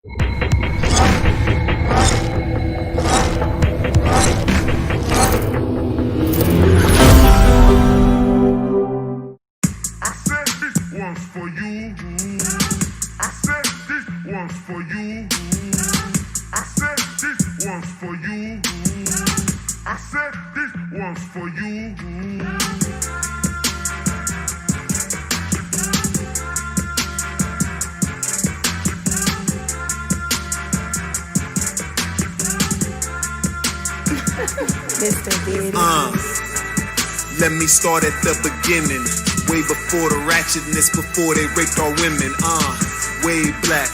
For you, I said this one's for you. I said this one's for you. I said this one's for you. Let me start at the beginning. Way before the ratchetness, before they raped our women. Way black.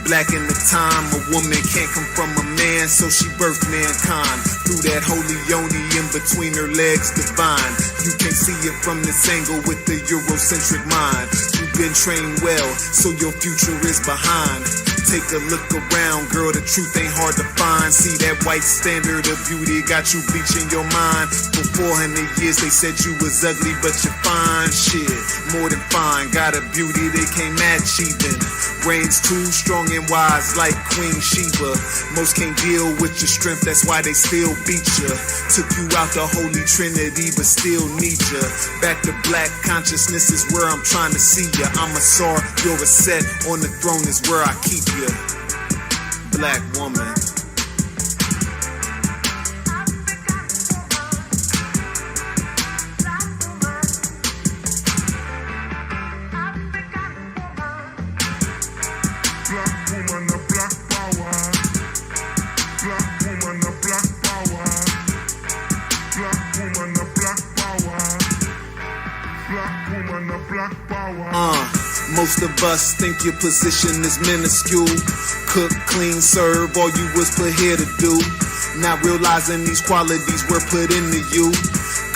Black in the time, a woman can't come from a man, so she birthed mankind. Through that holy yoni in between her legs, divine. You can't see it from this angle with the Eurocentric mind. You've been trained well, so your future is behind. Take a look around, girl, the truth ain't hard to find. See that white standard of beauty got you bleaching your mind. For 400 years they said you was ugly, but you're fine. Shit, more than fine. Got a beauty they can't match even. Brains too strong and wise like Queen Sheba. Most can't deal with your strength, that's why they still beat ya. Took you out the Holy Trinity, but still need ya. Back to black consciousness is where I'm trying to see ya. I'm a Sar, you're a Set, on the throne is where I keep ya. Black woman. Most of us think your position is minuscule. Cook, clean, serve, all you was put here to do. Not realizing these qualities were put into you.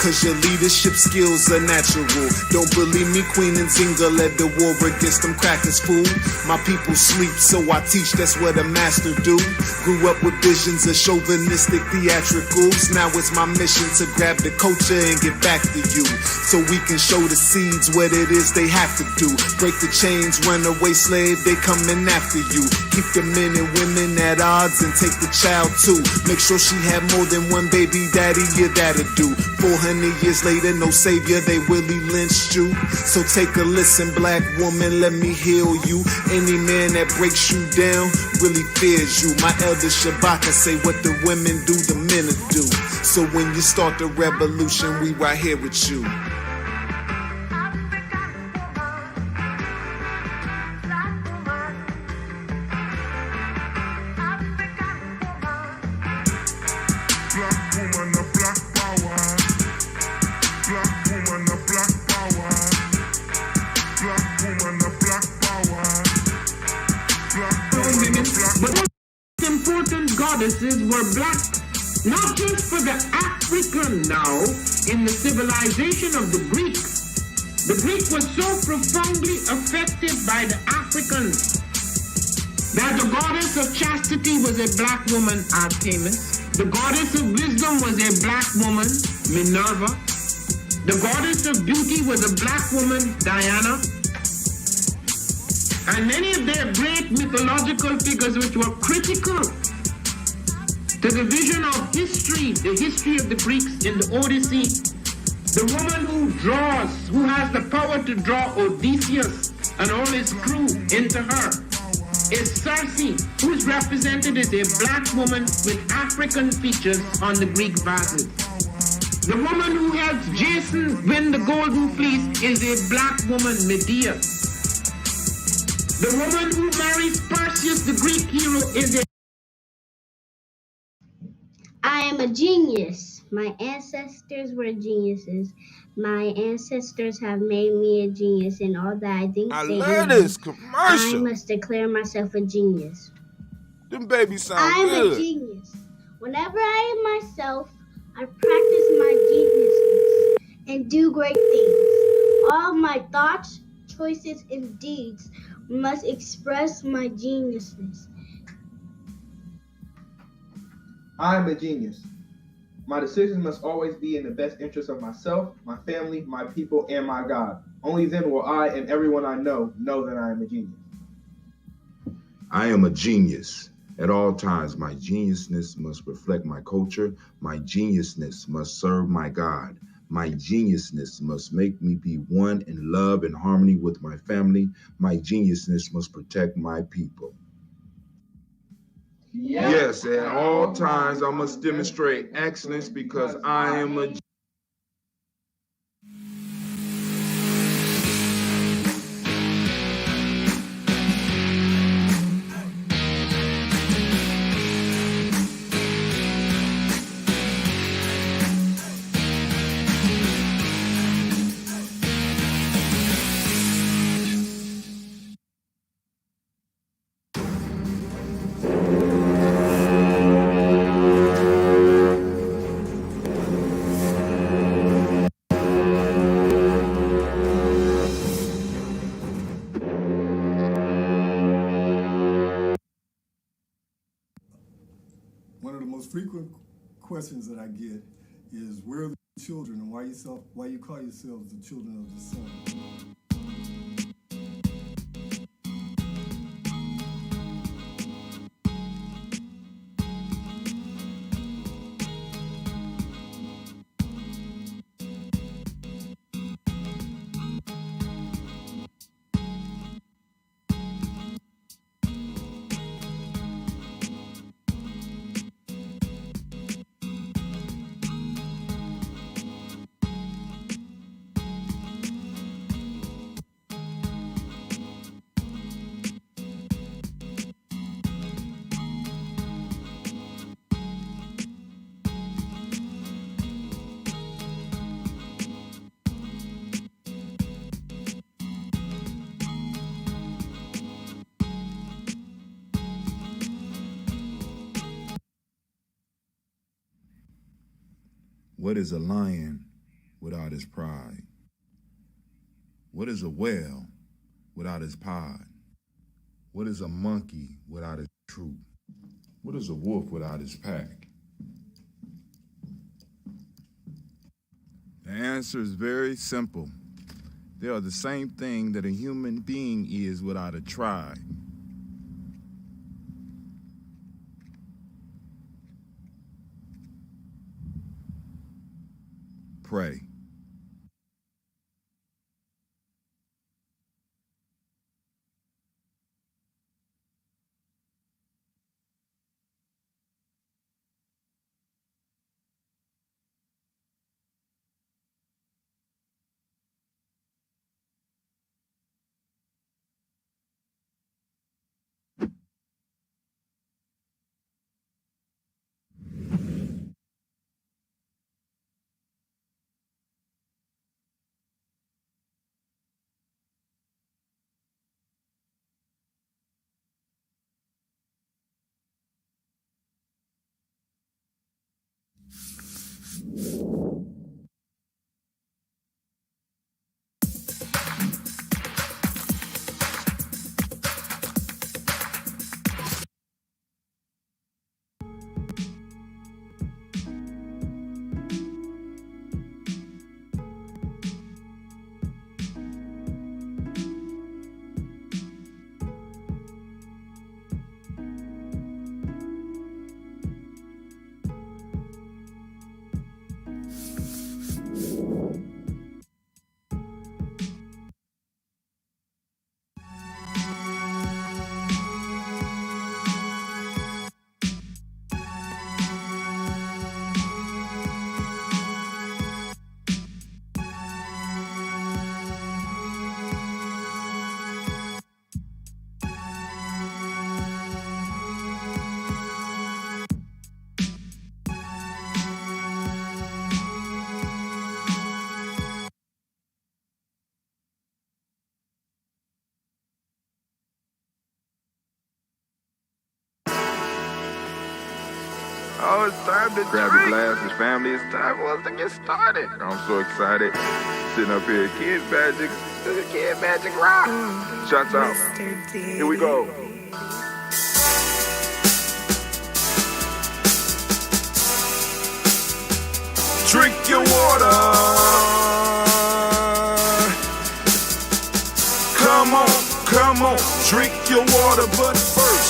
Cause your leadership skills are natural. Don't believe me, Queen Nzinga led the war against them crackers, fool. My people sleep, so I teach, that's what a master do. Grew up with visions of chauvinistic theatricals. Now it's my mission to grab the culture and get back to you. So we can show the seeds what it is they have to do. Break the chains, runaway slave, they coming after you. Keep the men and women at odds and take the child too. Make sure she have more than one baby daddy, yeah, that'll do. 400 years later, no savior, they really lynched you. So take a listen, black woman, let me heal you. Any man that breaks you down really fears you. My elder Shabaka say what the women do, the men will do. So when you start the revolution, we right here with you. Important goddesses were black, not just for the African now, in the civilization of the Greeks. The Greek was so profoundly affected by the Africans that the goddess of chastity was a black woman, Artemis. The goddess of wisdom was a black woman, Minerva. The goddess of beauty was a black woman, Diana. And many of their great mythological figures which were critical to the vision of history, the history of the Greeks in the Odyssey. The woman who draws, who has the power to draw Odysseus and all his crew into her, is Circe, who is represented as a black woman with African features on the Greek vases. The woman who helps Jason win the golden fleece is a black woman, Medea. The woman who marries Perseus, the Greek hero, is a... I am a genius. My ancestors were geniuses. My ancestors have made me a genius in all that I think I they love do. this commercial. I must declare myself a genius. Them babies sound I'm good. a genius. Whenever I am myself, I practice my geniusness and do great things. All my thoughts, choices, and deeds must express my geniusness. I am a genius. My decisions must always be in the best interest of myself, my family, my people, and my God. Only then will I and everyone I know that I am a genius. I am a genius. At all times, my geniusness must reflect my culture. My geniusness must serve my God. My geniusness must make me be one in love and harmony with my family. My geniusness must protect my people. Yes, at all times, I must demonstrate excellence because I am a One of the most frequent questions that I get is, where are the children, and why you call yourselves the children of the sun? What is a lion without his pride? What is a whale without his pod? What is a monkey without his troop? What is a wolf without his pack? The answer is very simple. They are the same thing that a human being is without a tribe. Pray. Oh, it's time to grab your glasses, family. It's time for us to get started. I'm so excited. Sitting up here, Kid Magic Rock. Shouts out. Here we go. Drink your water. Come on, drink your water, but first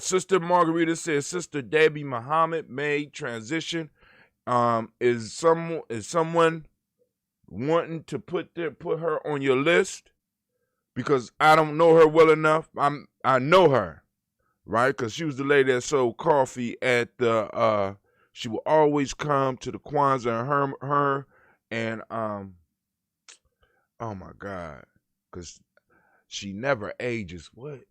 Sister Margarita says, Sister Debbie Muhammad made transition. Is someone wanting to put her on your list? Because I don't know her well enough. I know her, right? Because she was the lady that sold coffee at the. She would always come to the Kwanzaa, and her and oh my God, because she never ages. What?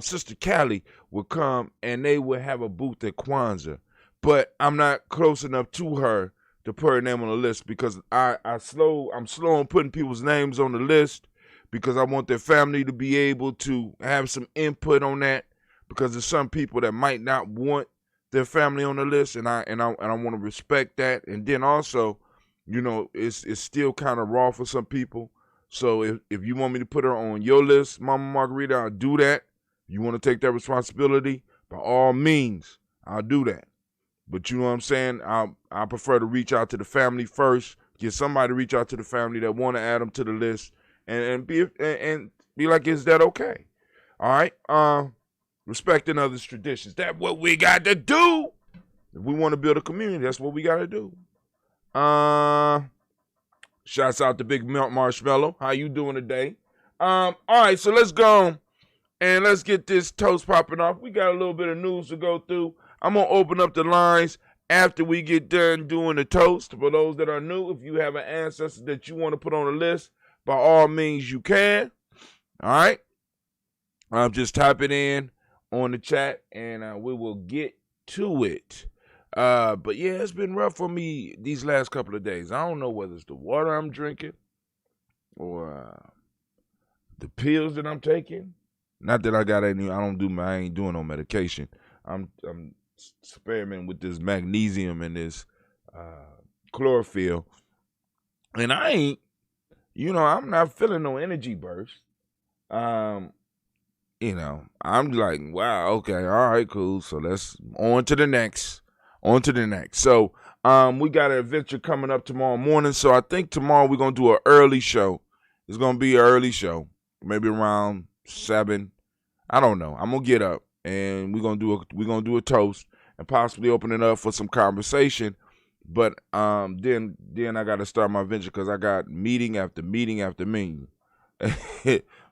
Sister Callie would come and they would have a booth at Kwanzaa, but I'm not close enough to her to put her name on the list because I'm slow on putting people's names on the list because I want their family to be able to have some input on that because there's some people that might not want their family on the list, and I want to respect that. And then also, it's still kind of raw for some people. So if you want me to put her on your list, Mama Margarita, I'll do that. You want to take that responsibility? By all means, I'll do that. But you know what I'm saying? I prefer to reach out to the family first. Get somebody to reach out to the family that want to add them to the list, and be like, is that okay? All right. Respecting others' traditions. That's what we got to do. If we want to build a community, that's what we got to do. Shouts out to Big Marshmallow. How you doing today? All right, so let's go and let's get this toast popping off. We got a little bit of news to go through. I'm going to open up the lines after we get done doing the toast. For those that are new, if you have an ancestor that you want to put on the list, by all means you can. All right? I'm just typing in on the chat, and we will get to it. But yeah, it's been rough for me these last couple of days. I don't know whether it's the water I'm drinking or the pills that I'm taking. Not that I got any. I ain't doing no medication. I'm experimenting with this magnesium and this chlorophyll, and I ain't. I'm not feeling no energy burst. I'm like, wow, okay, all right, cool. So let's on to the next. So we got an adventure coming up tomorrow morning. So I think tomorrow we're gonna do an early show. It's gonna be an early show, maybe around 7. I don't know. I'm gonna get up and we're gonna do a toast and possibly open it up for some conversation. But then I got to start my venture because I got meeting after meeting after meeting.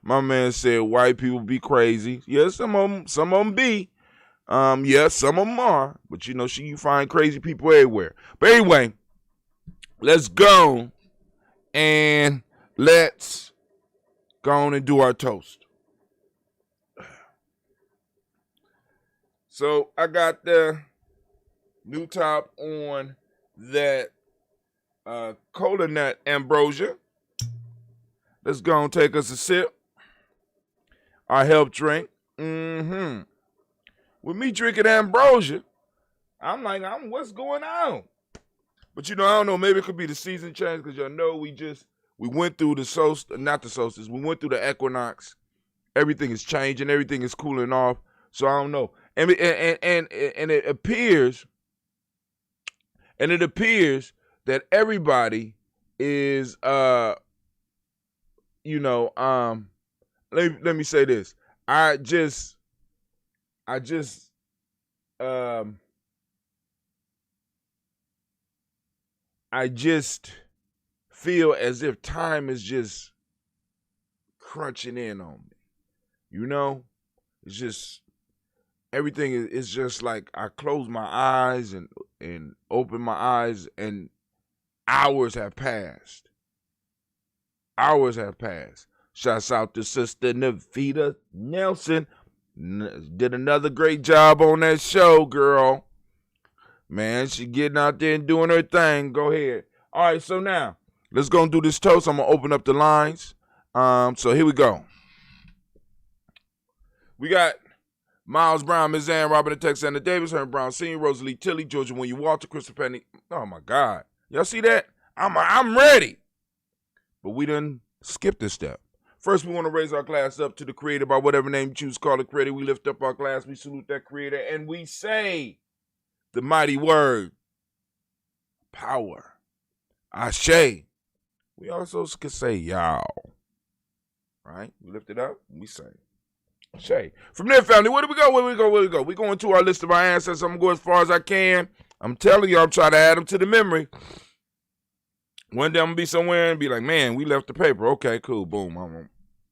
My man said white people be crazy. Yeah, some of them be. Yeah, some of them are. But you find crazy people everywhere. But anyway, let's go and let's go on and do our toast. So I got the new top on that cola nut ambrosia. Let's go and take us a sip. Our help drink. With me drinking ambrosia, I'm like, what's going on? But I don't know, maybe it could be the season change because we went through the solstice, not the solstice, we went through the equinox. Everything is changing, everything is cooling off. So I don't know. And it appears that everybody is let me say this. I just feel as if time is just crunching in on me. It's just everything is just like I close my eyes and open my eyes and hours have passed. Shouts out to Sister Navita Nelson. Did another great job on that show, girl. Man, she getting out there and doing her thing. Go ahead. All right, so now, let's go and do this toast. I'm going to open up the lines. So here we go. We got Miles Brown, Ms. Ann, Robert and Texana Davis, Herman Brown Sr., Rosalie Tilley, Georgia William Walter, Christopher Penny. Oh, my God. Y'all see that? I'm ready. But we done skipped this step. First, we want to raise our glass up to the creator by whatever name you choose to call the creator. We lift up our glass, we salute that creator, and we say the mighty word, power, ashe. We also can say y'all, right? We lift it up, we say. Shay. From there, family, where do we go? We going to our list of our ancestors. I'm going to go as far as I can. I'm telling you, I'm trying to add them to the memory. One day I'm going to be somewhere and be like, man, we left the paper. Okay, cool. Boom. I'm going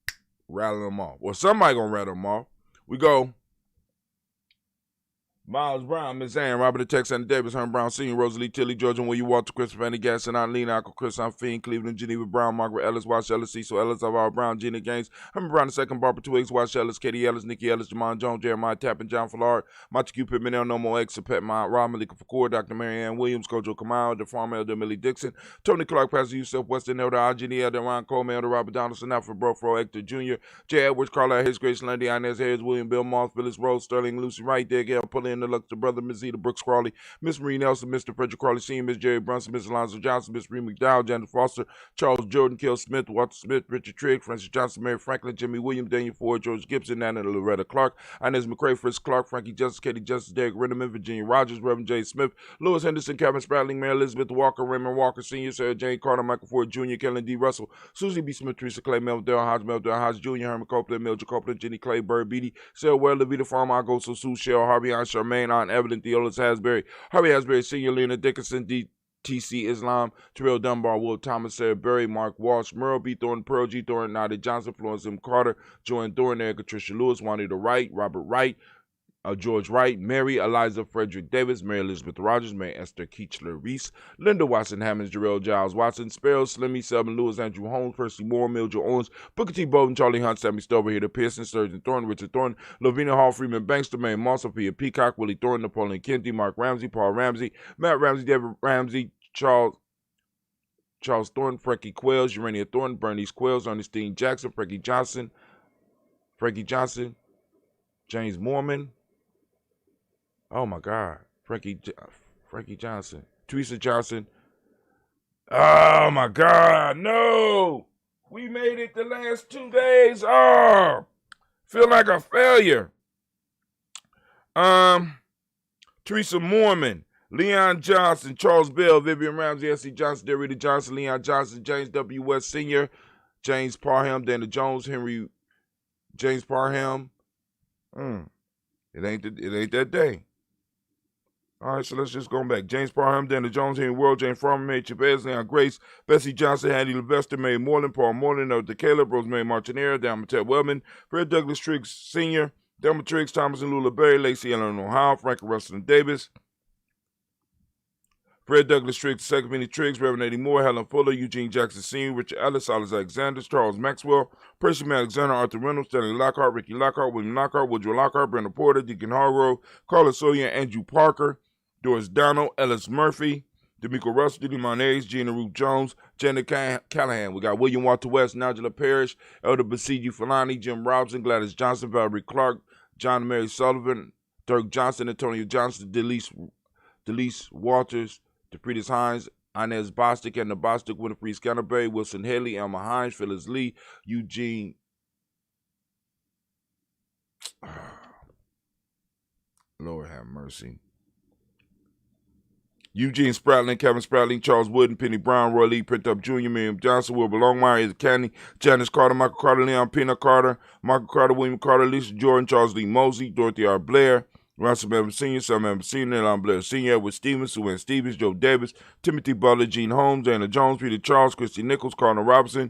to rattle them off. Well, somebody going to rattle them off. We go. Miles Brown, Miss Ann, Robert the Texan Davis, Herman Brown Sr., Rosalie Tilly, Georgia William Walter, Christopher Fanny Gasson, Eileen, Uncle Chris, Fiend, Cleveland, Geneva Brown, Margaret Ellis, Wash Ellis, Cecil Ellis, Alvaro Brown, Gina Gaines, Herman Brown II, Barbara Twiggs, Wash Ellis, Katie Ellis, Nikki Ellis, Jamon Jones, Jeremiah Tappan, John Fallard, Montague Pittman, El Nomo X, Pet Mount, Rob Malika Fakour, Dr. Mary Ann Williams, Kojo Kamal, the Farmer Elder Millie Dixon, Tony Clark, Pastor Yusuf, Weston Elder, Ajini Elder, Ron Coleman, Elder Robert Donaldson, Alfred Brofro, Hector Jr., J. Edwards, Carlisle, His Grace, Lundy, Inez Harris, William Bill Moss, Phyllis Rose, Sterling, Lucy Wright, Gail, Pulley, and the Luxor Brother, Ms. Zeta Brooks Crawley, Miss Marie Nelson, Mr. Frederick Crawley Sr., Miss Jerry Brunson, Miss Alonzo Johnson, Miss Ree McDowell, Janet Foster, Charles Jordan, Kill Smith, Walter Smith, Richard Trigg, Francis Johnson, Mary Franklin, Jimmy Williams, Daniel Ford, George Gibson, Nana Loretta Clark, Inez McCrae, Fritz Clark, Frankie Justice, Katie Justice, Derek Rinneman, Virginia Rogers, Reverend J. Smith, Lewis Henderson, Kevin Spratling, Mary Elizabeth Walker, Raymond Walker Sr., Sarah Jane Carter, Michael Ford Jr., Kellen D. Russell, Susie B. Smith, Teresa Clay, Melville Hodge Jr., Herman Copeland, Mildred Copeland, Jenny Clay, Bird Beatty, Sarah Ware, Levita Farmer, Agosto, Sue Shell, Harvey Aunt Charmaine, Aunt Evelyn, Theolis Hasbury, Harvey Hasbury Sr., Lena Dickinson, DTC Islam, Terrell Dunbar, Will Thomas, Sarah Berry, Mark Walsh, Merle B. Thornton, Pearl G. Thornton, Nadia Johnson, Florence M. Carter, Joanne Thornton, Erica Tricia Lewis, Juanita Wright, Robert Wright, George Wright, Mary Eliza Frederick Davis, Mary Elizabeth Rogers, Mary Esther Keechler Reese, Linda Watson Hammonds, Jarrell Giles Watson, Sparrow, Slimmy, Selman Lewis, Andrew Holmes, Percy Moore, Mildred Owens, Booker T. Bowden, Charlie Hunt, Sammy Stover, Hida Pearson, Sturgeon Thornton, Richard Thornton, Lavina Hall, Freeman Banks, Domain Moss, Sophia Peacock, Willie Thornton, Napoleon Kennedy, Mark Ramsey, Paul Ramsey, Matt Ramsey, David Ramsey, Charles Thornton, Frankie Quells, Urania Thornton, Bernice Quells, Ernestine Jackson, Frankie Johnson, James Mormon. Oh my God, Frankie Johnson, Teresa Johnson. Oh my God, no! We made it the last 2 days. Oh, feel like a failure. Teresa Mormon, Leon Johnson, Charles Bell, Vivian Ramsey, S.C. Johnson, Derrida Johnson, Leon Johnson, James W. West Sr., James Parham, Dana Jones, James Parham. It ain't that day. All right, so let's just go back. James Parham, Dana Jones, Henry World, James Farmer, Mary Chavez, Leon Grace, Bessie Johnson, Handy Levester, Mary Moreland, Paul Moreland, Elder Caleb, Rosemary Martinera, Dan Ted Wellman, Fred Douglas Triggs Sr., Delma Triggs, Thomas and Lula Berry, Lacey Ellen Ohio, Frank Russell Davis, Fred Douglas Triggs, Second Vinnie Triggs, Reverend Eddie Moore, Helen Fuller, Eugene Jackson Sr., Richard Ellis, Silas Alexander, Charles Maxwell, Percy Alexander, Arthur Reynolds, Stanley Lockhart, Ricky Lockhart, William Lockhart, Woodrow Lockhart, Brenda Porter, Deacon Hargrove, Carla Sawyer, Andrew Parker, Doris Donald, Ellis Murphy, D'Amico Russell, Diddy Monez, Gina Ruth Jones, Janet Callahan. We got William Walter West, Nigella Parrish, Elder Basiji Falani, Jim Robinson, Gladys Johnson, Valerie Clark, John Mary Sullivan, Dirk Johnson, Antonio Johnson, Delise Walters, DePretis Hines, Inez Bostic, and the Bostic, Winifred Scanterbury, Wilson Haley, Elma Hines, Phyllis Lee, Eugene. Lord have mercy. Eugene Spratling, Kevin Spratling, Charles Wooden, Penny Brown, Roy Lee, Print Up Jr., Miriam Johnson, Wilbur Longmire, Izzy Candy, Janice Carter, Michael Carter, Leon Pena Carter, Michael Carter, William Carter, Lisa Jordan, Charles Lee Mosey, Dorothy R. Blair, Russell Evans Sr., Sam Evans Sr., Elon Blair Sr., Edward Stevens, Sue Ann Stevens, Joe Davis, Timothy Butler, Gene Holmes, Anna Jones, Peter Charles, Christy Nichols, Connor Robinson,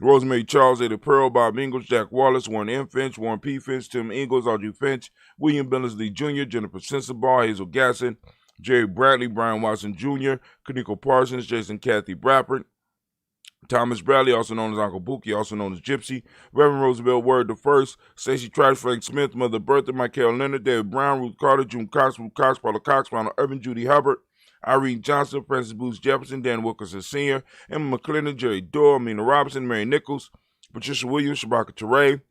Rosemary Charles, Ada Pearl, Bob Ingalls, Jack Wallace, Warren M. Finch, Warren P. Finch, Tim Ingalls, Audrey Finch, William Billingsley Jr., Jennifer Sensabaugh, Hazel Gasson, Jerry Bradley, Brian Watson Jr., Kaniko Parsons, Jason Kathy Bradford, Thomas Bradley, also known as Uncle Bookie, also known as Gypsy, Reverend Roosevelt Word the First, Stacey Trice, Frank Smith, Mother Bertha, Michael Leonard, David Brown, Ruth Carter, June Cox, Ruth Cox, Paula Cox, Ronald Irvin, Judy Hubbard, Irene Johnson, Francis Booth Jefferson, Dan Wilkerson Sr., Emma McClendon, Jerry Doyle, Amina Robinson, Mary Nichols, Patricia Williams, Shabaka Teray,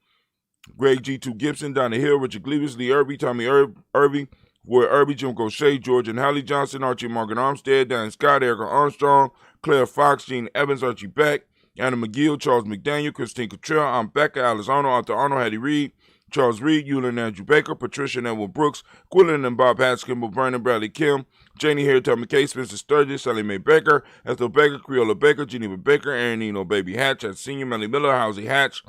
Greg G2 Gibson, Donna Hill, Richard Gleavis, Lee Irby, Tommy Irby, Roy Irby, Jim Gaucher, George and Hallie Johnson, Archie Morgan Armstead, Dan Scott, Erica Armstrong, Claire Fox, Gene Evans, Archie Beck, Anna McGill, Charles McDaniel, Christine Cottrell, Aunt Becca, Alice Arnold, Arthur Arnold, Hattie Reed, Charles Reed, Eula and Andrew Baker, Patricia and Edward Brooks, Quillen and Bob Hatch, Kimball Vernon, Bradley Kim, Janie Hare, Tom McKay, Spencer Sturgis, Sally Mae Baker, Ethel Baker, Creola Baker, Geneva Baker, Aaron Eno, Baby Hatch, Senior, Melly Miller, Housie Hatch,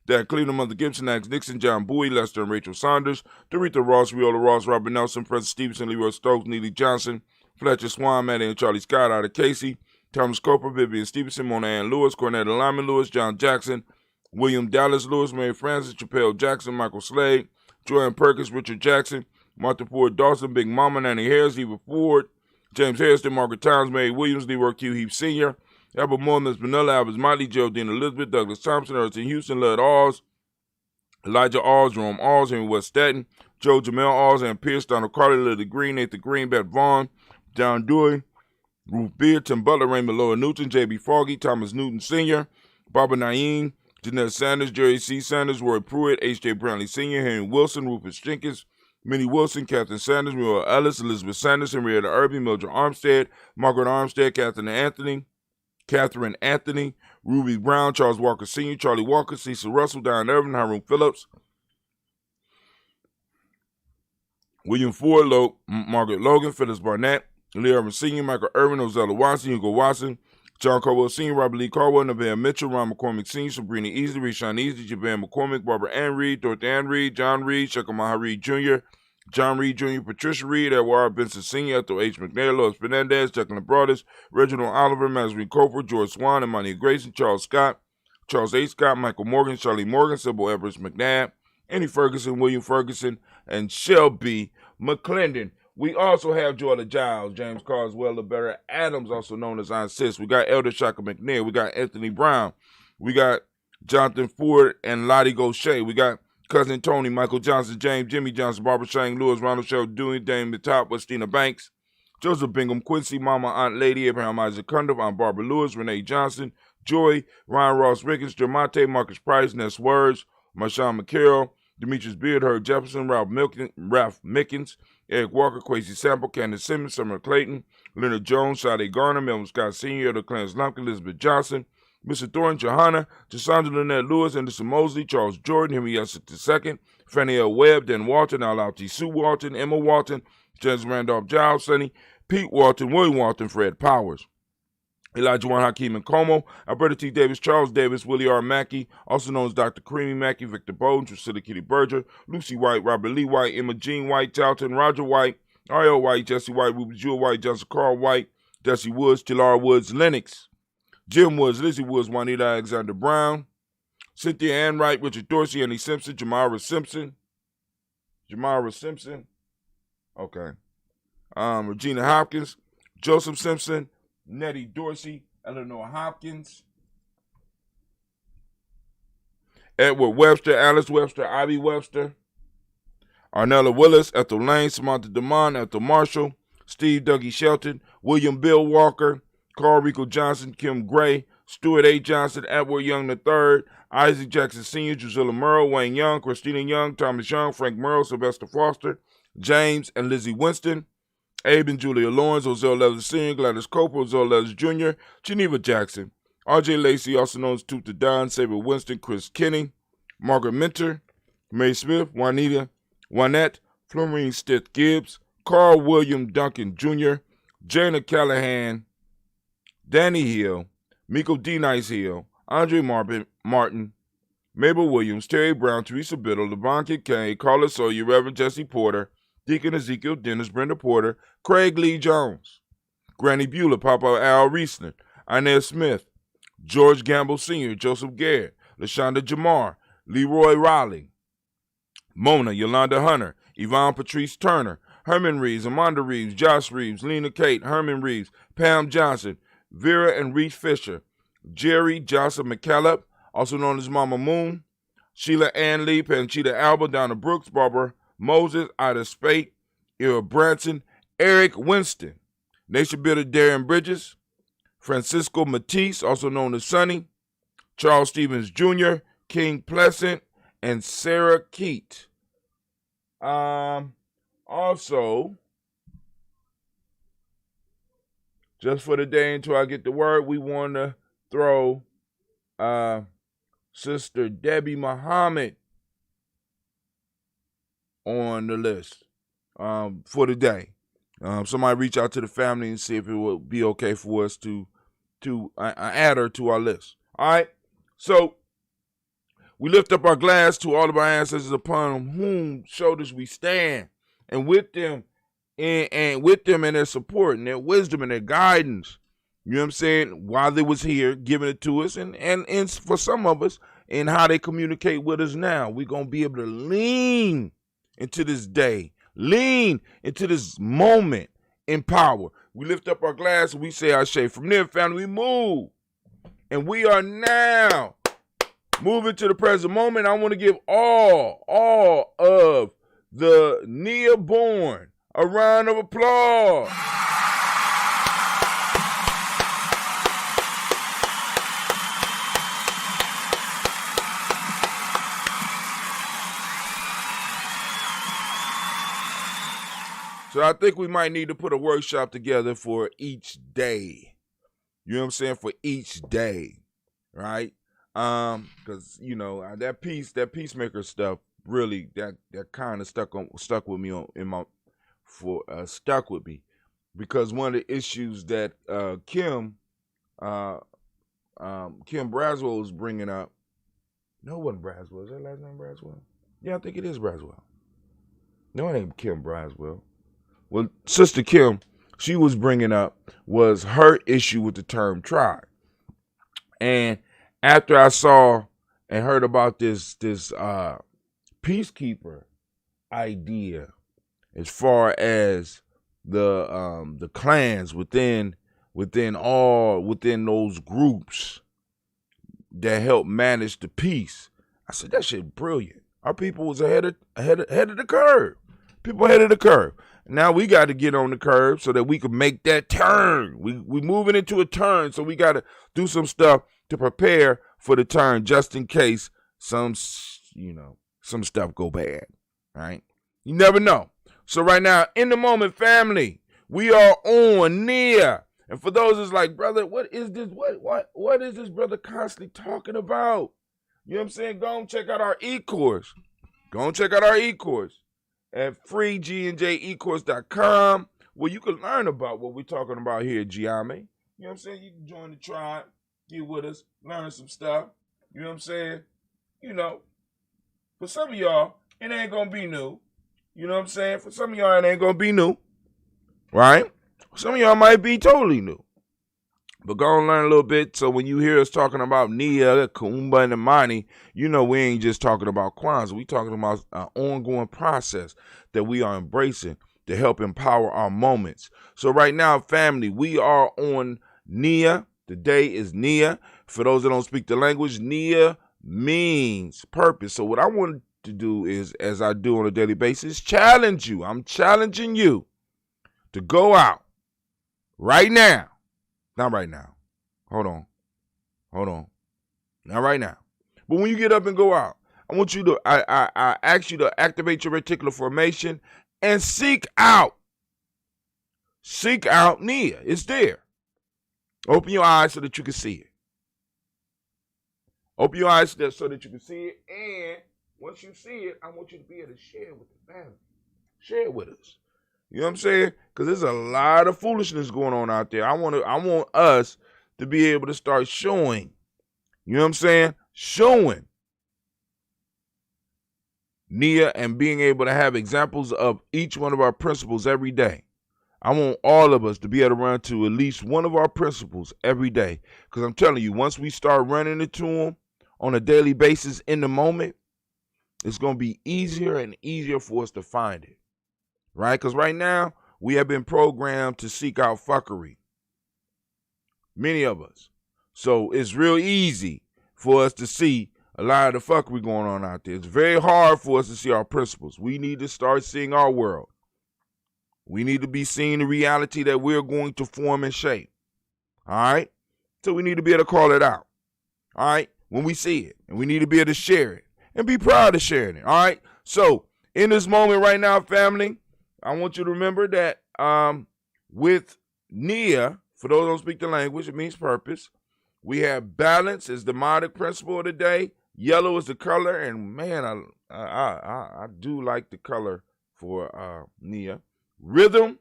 Dan Cleveland, Mother Gibson, Max Nixon, John Bowie, Lester and Rachel Saunders, Doretha Ross, Viola Ross, Robert Nelson, Francis Stevenson, Leroy Stokes, Neely Johnson, Fletcher Swan, Maddie and Charlie Scott, Ida Casey, Thomas Cooper, Vivian Stevenson, Mona Ann Lewis, Cornetta Lyman Lewis, John Jackson, William Dallas Lewis, Mary Francis, Chappelle Jackson, Michael Slade, Joanne Perkins, Richard Jackson, Martha Ford Dawson, Big Mama, Nanny Harris, Eva Ford, James Harrison, Margaret Towns, Mary Williams, Leroy Q. Heath Sr., Albert Mormons, Vanilla Albers, Motley, Geraldine Elizabeth, Douglas Thompson, Erskine Houston, Lud Alls, Elijah Alls, Jerome Alls, Henry West Staten, Joe Jamel Alls, and Pierce, Donald Carter, Lily Green, Nathan Green, Beth Vaughn, John Dewey, Ruth Beard, Tim Butler, Raymond Lower Newton, J.B. Foggy, Thomas Newton Sr., Barbara Naeem, Jeanette Sanders, Jerry C. Sanders, Roy Pruitt, H.J. Brantley Sr., Henry Wilson, Rufus Jenkins, Minnie Wilson, Catherine Sanders, Muriel Ellis, Elizabeth Sanders, Henrietta Irby, Mildred Armstead, Margaret Armstead, Catherine Anthony, Ruby Brown, Charles Walker Sr., Charlie Walker, Cecil Russell, Diane Irvin, Hiram Phillips, William Ford, Margaret Logan, Phyllis Barnett, Lee Irvin Sr., Michael Irvin, Ozella Watson, Hugo Watson, John Caldwell Sr., Robert Lee Caldwell, Nevada Mitchell, Ron McCormick Sr., Sabrina Easley, Rashawn Easley, Javan McCormick, Barbara Ann Reed, Dorothy Ann Reed, John Reed, Shekamaha Reed Jr., John Reed Jr., Patricia Reed, Edward Benson Sr., Ethel H. McNair, Lois Fernandez, Jacqueline Broadus, Reginald Oliver, Mazarine Cofer, George Swan, Imani Grayson, Charles Scott, Charles A. Scott, Michael Morgan, Charlie Morgan, Sybil Everest McNabb, Annie Ferguson, William Ferguson, and Shelby McClendon. We also have Jordan Giles, James Carswell, LaBerta Adams, also known as Aunt Sis. We got Elder Shaka McNair. We got Anthony Brown. We got Jonathan Ford and Lottie Gaucher. We got Cousin Tony, Michael Johnson, James, Jimmy Johnson, Barbara Shang, Lewis, Ronald Shell, Dewey, Dame the Top, Westina Banks, Joseph Bingham, Quincy, Mama, Aunt Lady, Abraham Isaac Cundiff, Aunt Barbara Lewis, Renee Johnson, Joy, Ryan Ross Rickens, Jermonte, Marcus Price, Ness Words, Marshawn McCarroll, Demetrius Beard, Herb Jefferson, Ralph Mickens, Eric Walker, Quasi Sample, Candace Simmons, Summer Clayton, Leonard Jones, Sade Garner, Melvin Scott Sr., Elder Clarence Lumpkin, Elizabeth Johnson, Mr. Thornton, Johanna, Cassandra Lynette Lewis, Anderson Mosley, Charles Jordan, Henry Essex II, Fannie L. Webb, Dan Walton, Al-Alti Sue Walton, Emma Walton, James Randolph Giles, Sonny, Pete Walton, William Walton, Fred Powers, Elijah Juan Hakeem and Como, Alberta T. Davis, Charles Davis, Willie R. Mackey, also known as Dr. Creamy Mackey, Victor Bowden, Drusilla Kitty Berger, Lucy White, Robert Lee White, Emma Jean White, Talton, Roger White, R.L. White, Jesse White, Ruby Jewel White, Johnson Carl White, Jesse Woods, Tilar Woods, Lennox, Jim Woods, Lizzie Woods, Juanita Alexander Brown, Cynthia Ann Wright, Richard Dorsey, Annie Simpson, Jamara Simpson, okay, Regina Hopkins, Joseph Simpson, Nettie Dorsey, Eleanor Hopkins, Edward Webster, Alice Webster, Ivy Webster, Arnella Willis, Ethel Lane, Samantha DeMond, Ethel Marshall, Steve Dougie Shelton, William Bill Walker, Carl Rico Johnson, Kim Gray, Stuart A. Johnson, Edward Young III, Isaac Jackson Sr., Drusilla Murrow, Wayne Young, Christina Young, Thomas Young, Frank Murrow, Sylvester Foster, James and Lizzie Winston, Abe and Julia Lawrence, Ozell Leathers Sr., Gladys Coper, Ozell Leathers Jr., Geneva Jackson, R.J. Lacey, also known as Tooth to Don, Saber Winston, Chris Kinney, Margaret Minter, May Smith, Juanette, Florine Stith Gibbs, Carl William Duncan Jr., Jana Callahan, Danny Hill, Miko D. Nice Hill, Andre Martin, Mabel Williams, Terry Brown, Teresa Biddle, Levon Kincaid, Carla Sawyer, Reverend Jesse Porter, Deacon Ezekiel Dennis, Brenda Porter, Craig Lee Jones, Granny Beulah, Papa Al Riesner, Inez Smith, George Gamble Sr., Joseph Garrett, LaShonda Jamar, Leroy Riley, Mona, Yolanda Hunter, Yvonne Patrice Turner, Herman Reeves, Amanda Reeves, Josh Reeves, Lena Kate, Herman Reeves, Pam Johnson, Vera and Reese Fisher, Jerry Johnson McCallop, also known as Mama Moon, Sheila Ann Lee, Panchita Alba, Donna Brooks, Barbara Moses, Ida Spate, Ira Branson, Eric Winston, Nation Builder Darren Bridges, Francisco Matisse, also known as Sonny, Charles Stevens Jr., King Pleasant, and Sarah Keat. Also, just for the day until I get the word, we want to throw Sister Debbie Muhammad on the list for the day. Somebody reach out to the family and see if it will be okay for us to add her to our list. All right, so We lift up our glass to all of our ancestors upon whom shoulders we stand, and with them and with them and their support and their wisdom and their guidance. You know what I'm saying? While they was here, giving it to us, and for some of us, and how they communicate with us now, we're gonna be able to lean into this day, lean into this moment in power. We lift up our glass and we say our shade. From there, family, we move. And we are now moving to the present moment. I want to give all of the Nia born a round of applause. So I think we might need to put a workshop together for each day. You know what I'm saying? For each day, right? Because that peacemaker stuff really that kind of stuck with me stuck with me, because one of the issues that Kim Braswell was bringing up. No, it wasn't Braswell. Is that last name Braswell? Yeah, I think it is Braswell. No, it ain't Kim Braswell. Well, Sister Kim, she was bringing up was her issue with the term tribe. And after I saw and heard about this peacekeeper idea, as far as the clans within those groups that help manage the peace, I said that shit brilliant. Our people was ahead of the curve. People ahead of the curve. Now we got to get on the curve so that we can make that turn. We moving into a turn, so we got to do some stuff to prepare for the turn, just in case some stuff go bad. Right? You never know. So right now, in the moment, family, we are on Nia. And for those that's like, brother, what is this? What is this brother constantly talking about? You know what I'm saying? Go and check out our e-course. At freegnjecourse.com, where you can learn about what we're talking about here at GNJMedia. You know what I'm saying? You can join the tribe, get with us, learn some stuff. You know what I'm saying? For some of y'all, it ain't going to be new. You know what I'm saying? For some of y'all, it ain't going to be new. Right? Some of y'all might be totally new. But go and learn a little bit, so when you hear us talking about Nia, Kumba, and Imani, we ain't just talking about Kwanzaa. We talking about an ongoing process that we are embracing to help empower our moments. So right now, family, we are on Nia. Today is Nia. For those that don't speak the language, Nia means purpose. So what I want to do is, as I do on a daily basis, challenge you. I'm challenging you to go out right now. Not right now. Hold on. Not right now. But when you get up and go out, I want you to, I ask you to activate your reticular formation and seek out Nia. It's there. Open your eyes so that you can see it. Open your eyes so that you can see it. And once you see it, I want you to be able to share it with the family. Share it with us. You know what I'm saying? Because there's a lot of foolishness going on out there. I want us to be able to start showing. You know what I'm saying? Showing Nia and being able to have examples of each one of our principles every day. I want all of us to be able to run to at least one of our principles every day. Because I'm telling you, once we start running into them on a daily basis in the moment, it's going to be easier and easier for us to find it. Right? Because right now, we have been programmed to seek out fuckery. Many of us. So it's real easy for us to see a lot of the fuckery going on out there. It's very hard for us to see our principles. We need to start seeing our world. We need to be seeing the reality that we're going to form and shape. All right? So we need to be able to call it out. All right? When we see it. And we need to be able to share it. And be proud of sharing it. All right? So in this moment right now, family, I want you to remember that with Nia, for those who don't speak the language, it means purpose. We have balance as the modic principle of the day. Yellow is the color, and man, I do like the color for Nia. Rhythm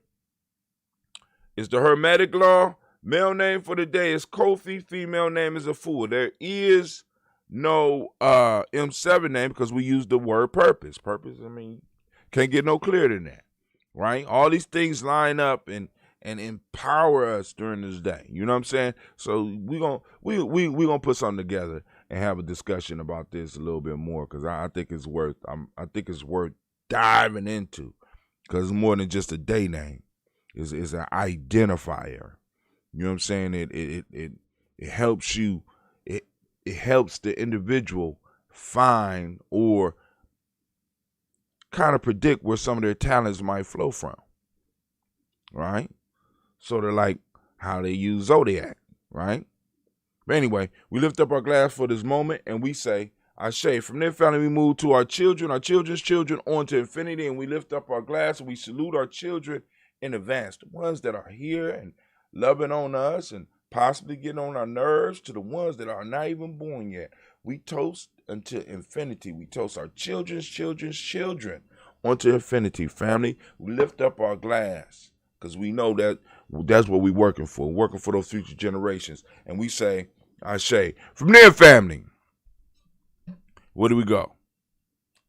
is the hermetic law. Male name for the day is Kofi. Female name is a fool. There is no M7 name because we use the word purpose. Purpose, I mean, can't get no clearer than that, right? All these things line up and empower us during this day. You know what I'm saying? So we gonna put something together and have a discussion about this a little bit more because I think it's worth diving into because it's more than just a day name. It's an identifier. You know what I'm saying? It helps you. It helps the individual find or kind of predict where some of their talents might flow from, right? Sort of like how they use Zodiac, right? But anyway, we lift up our glass for this moment and we say, Ashe. From there, family, we move to our children, our children's children, on to infinity, and we lift up our glass and we salute our children in advance, the ones that are here and loving on us and possibly getting on our nerves, to the ones that are not even born yet. We toast until infinity. We toast our children's children onto infinity, family. We lift up our glass because we know that that's what we're working for those future generations. And we say, Ashe. From there, family, where do we go?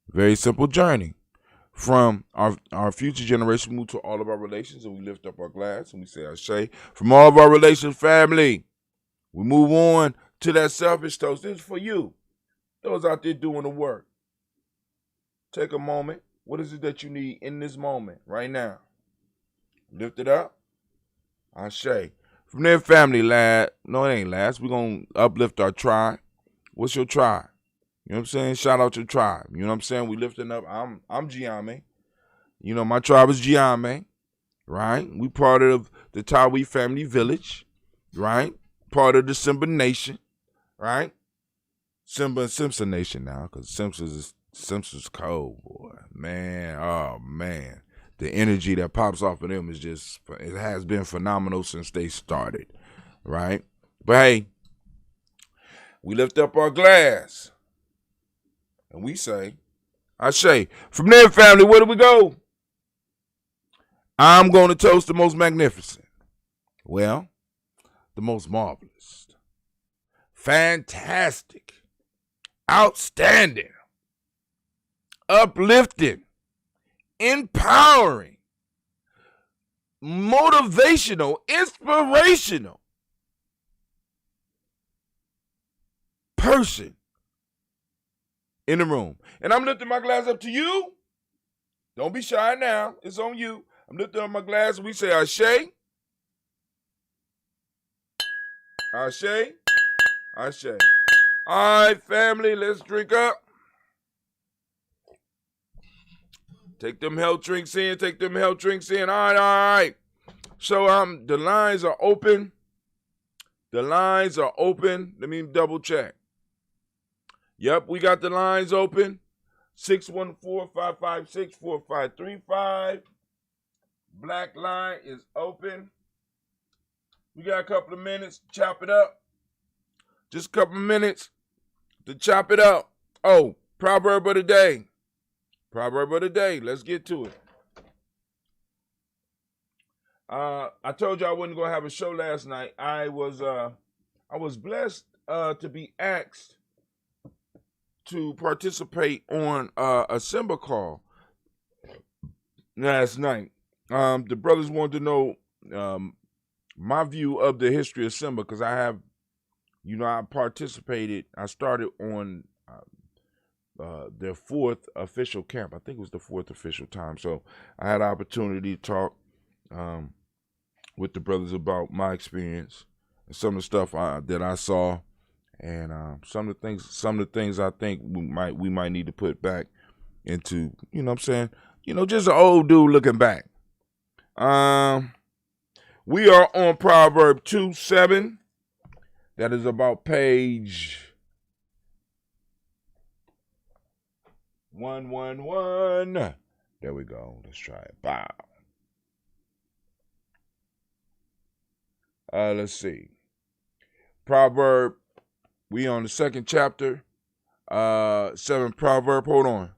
Very simple journey. From our future generation, we move to all of our relations, and we lift up our glass, and we say, Ashe. From all of our relations, family, we move on to that selfish toast. This is for you, those out there doing the work. Take a moment. What is it that you need in this moment, right now? Lift it up. Ashe. From there, family, no, it ain't last. We're going to uplift our tribe. What's your tribe? You know what I'm saying? Shout out your tribe. You know what I'm saying? We lifting up. I'm Giame. You know, my tribe is Giame, right? We part of the Tawi family village, right? Part of the Simba Nation, right? Simba and Simpson Nation now, because Simpson's cold, boy. Man, oh man. The energy that pops off of them it has been phenomenal since they started, right? But hey, we lift up our glass. And we say, Ashe. From there, family, where do we go? I'm going to toast the most magnificent. Well, the most marvelous. Fantastic. Outstanding. Uplifting. Empowering. Motivational. Inspirational. Person in the room. And I'm lifting my glass up to you. Don't be shy now. It's on you. I'm lifting up my glass and we say Ashe. Ashe. Ashe. All right, family, let's drink up. Take them health drinks in. All right. So the lines are open. Let me double check. Yep, we got the lines open. 614-556-4535. Black line is open. We got a couple of minutes to chop it up. Just a couple of minutes to chop it up. Oh, proverb of the day. Let's get to it. I told you I wasn't gonna have a show last night. I was blessed to be asked to participate on a Simba call last night. The brothers wanted to know my view of the history of Simba because I started on their fourth official camp. I think it was the fourth official time. So I had an opportunity to talk with the brothers about my experience and some of the stuff that I saw. And some of the things I think we might need to put back into, you know what I'm saying? You know, just an old dude looking back. We are on Proverb 2:7. That is about page 111. There we go. Let's try it. Bow. Let's see. Proverb. We on the second chapter, 7 proverb. Hold on.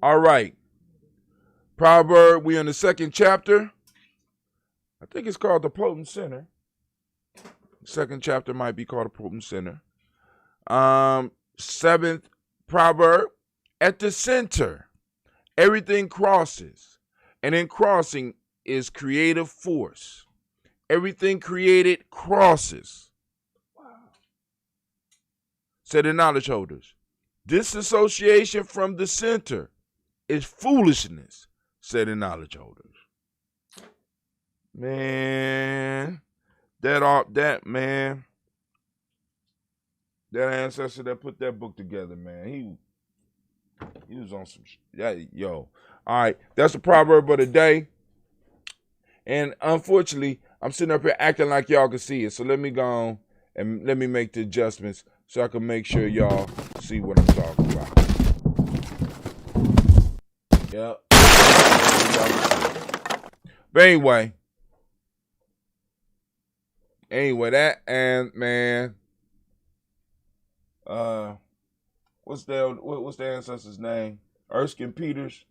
All right. Proverb, we in the 2nd chapter. I think it's called the Potent Sinner. The 2nd chapter might be called the Potent Sinner. 7th proverb, at the center, everything crosses. And in crossing is creative force. Everything created crosses. Wow. Say the knowledge holders. Disassociation from the center is foolishness, say the knowledge holders. Man, that ancestor that put that book together, man, he was on some yo. All right, that's the proverb of the day. And unfortunately, I'm sitting up here acting like y'all can see it. So let me go on and let me make the adjustments so I can make sure y'all see what I'm talking about. Yep. But anyway, that and man, what's the ancestor's name? Erskine Peters.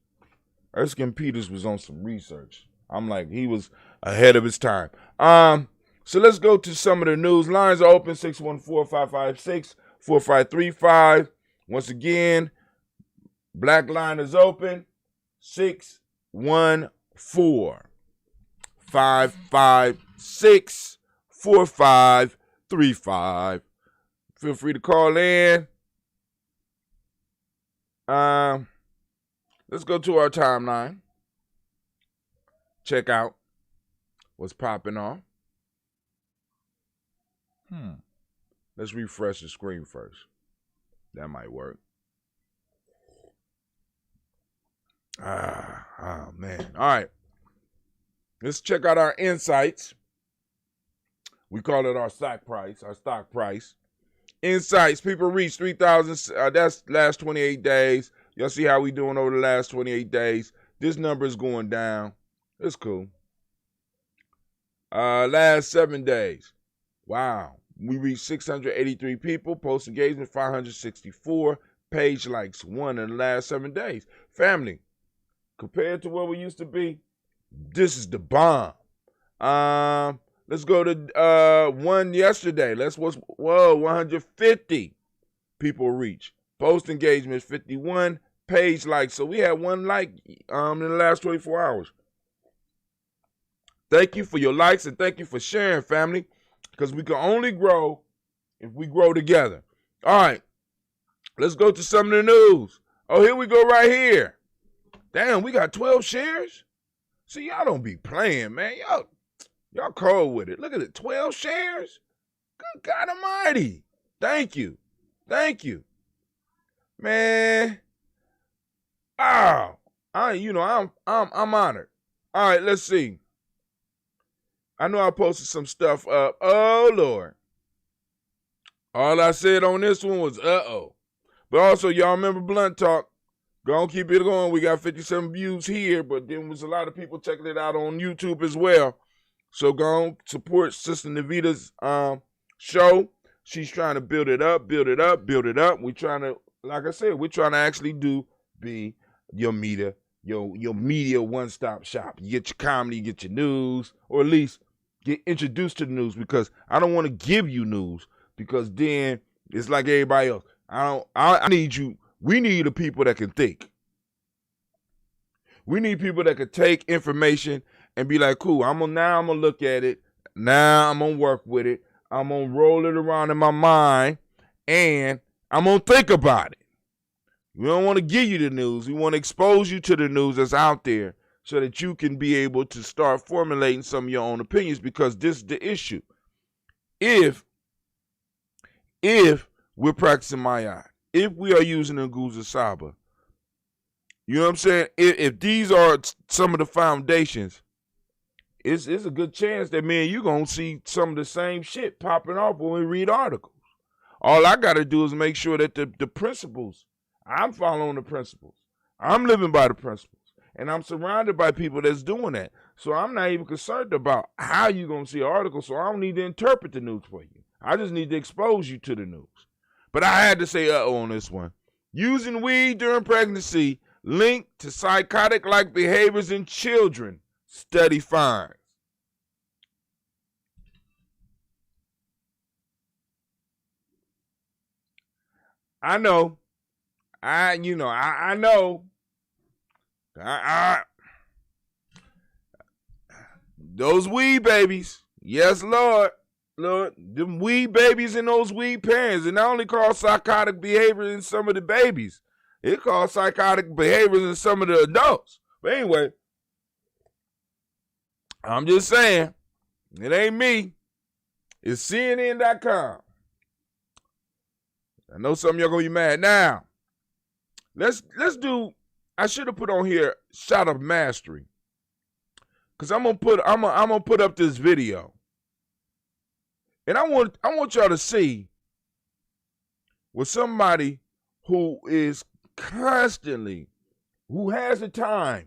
Erskine Peters was on some research. I'm like, he was ahead of his time. So let's go to some of the news. Lines are open, 614-556-4535. Once again, black line is open, 614-556-4535. Feel free to call in. Let's go to our timeline. Check out what's popping off. Let's refresh the screen first. That might work. Oh man. All right. Let's check out our insights. We call it our stock price. Insights. People reach 3,000. That's last 28 days. Y'all see how we doing over the last 28 days. This number is going down. It's cool. Last 7 days. Wow. We reached 683 people. Post engagement 564. Page likes 1 in the last 7 days. Family, compared to where we used to be, this is the bomb. Let's go to one yesterday. 150 people reach. Post engagement 51. Page likes. So we had 1 like in the last 24 hours. Thank you for your likes and thank you for sharing, family, because we can only grow if we grow together. All right, let's go to some of the news. Oh, here we go right here. Damn, we got 12 shares? See, y'all don't be playing, man. Y'all cold with it. Look at it, 12 shares? Good God almighty. Thank you. Man. Wow. I'm honored. All right, let's see. I know I posted some stuff up. Oh, Lord. All I said on this one was uh-oh. But also, y'all remember Blunt Talk. Go on, keep it going. We got 57 views here, but then was a lot of people checking it out on YouTube as well. So go on, support Sister Navita's show. She's trying to build it up. We're trying to, like I said, actually be your media, your media one-stop shop. You get your comedy, you get your news, or at least get introduced to the news, because I don't want to give you news, because then it's like everybody else. I need you. We need the people that can think. We need people that can take information and be like, cool, I'm gonna look at it. Now I'm gonna work with it. I'm gonna roll it around in my mind, and I'm gonna think about it. We don't want to give you the news. We want to expose you to the news that's out there so that you can be able to start formulating some of your own opinions, because this is the issue. If we're practicing Mayat, if we are using Nguza Saba, you know what I'm saying? If these are some of the foundations, it's a good chance that me and you going to see some of the same shit popping off when we read articles. All I got to do is make sure that the principles, I'm following the principles. I'm living by the principles. And I'm surrounded by people that's doing that. So I'm not even concerned about how you're going to see an article, so I don't need to interpret the news for you. I just need to expose you to the news. But I had to say uh-oh on this one. Using weed during pregnancy linked to psychotic-like behaviors in children, study finds. I know. I know. Those weed babies. Yes, Lord. Lord, them weed babies and those weed parents. It not only cause psychotic behavior in some of the babies, it cause psychotic behaviors in some of the adults. But anyway, I'm just saying, it ain't me. It's CNN.com. I know some of y'all gonna be mad. Now, let's do. I should have put on here shot of mastery, cause I'm gonna put up this video, and I want y'all to see with somebody who is constantly, who has the time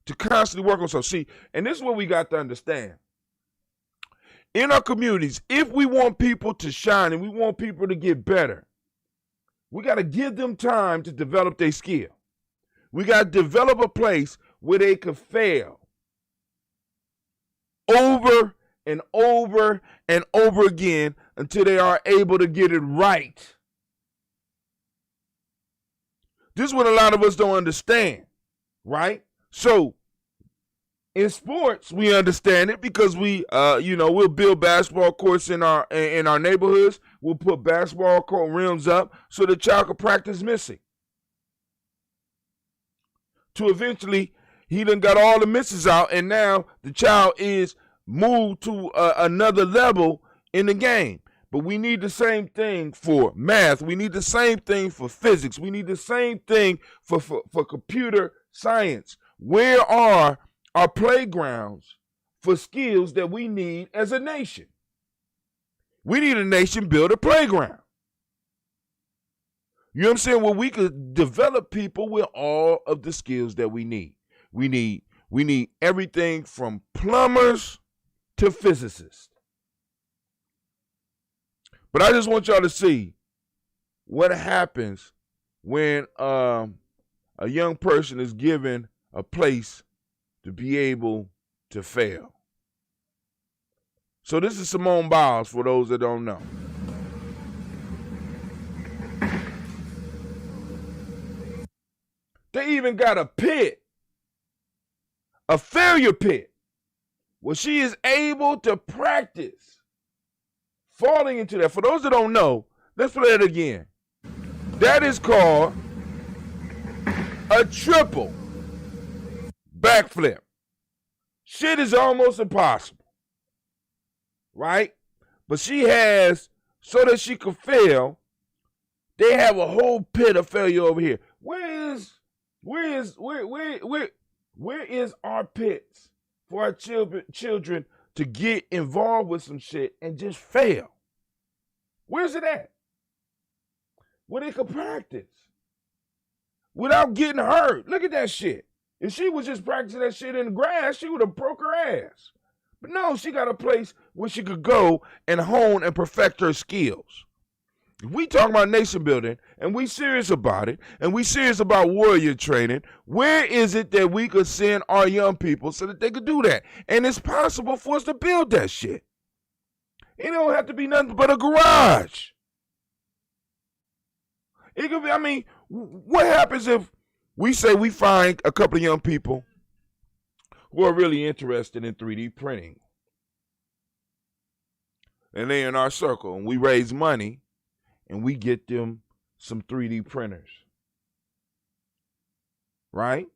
to constantly work on something. See, and this is what we got to understand. In our communities, if we want people to shine and we want people to get better, we got to give them time to develop their skill. We got to develop a place where they could fail over and over and over again until they are able to get it right. This is what a lot of us don't understand, right? So in sports, we understand it because we'll build basketball courts in our neighborhoods. We'll put basketball court rims up so the child can practice missing. To eventually, he done got all the misses out, and now the child is moved to another level in the game. But we need the same thing for math. We need the same thing for physics. We need the same thing for computer science. Where are our playgrounds for skills that we need as a nation? We need a nation build a playground. You know what I'm saying? Where we could develop people with all of the skills that we need. We need everything from plumbers to physicists. But I just want y'all to see what happens when a young person is given a place to be able to fail. So this is Simone Biles for those that don't know. They even got a pit, a failure pit, where she is able to practice falling into that. For those that don't know, let's play it again. That is called a triple backflip. Shit is almost impossible, right? But she has, so that she could fail, they have a whole pit of failure over here. Where is our pits for our children to get involved with some shit and just fail? Where's it at? Where they could practice without getting hurt. Look at that shit. If she was just practicing that shit in the grass, she would have broke her ass. But no, she got a place where she could go and hone and perfect her skills. If we talk about nation building and we serious about it and we serious about warrior training, where is it that we could send our young people so that they could do that? And it's possible for us to build that shit. It don't have to be nothing but a garage. It could be, what happens if we say we find a couple of young people who are really interested in 3D printing, and they're in our circle, and we raise money and we get them some 3D printers, right?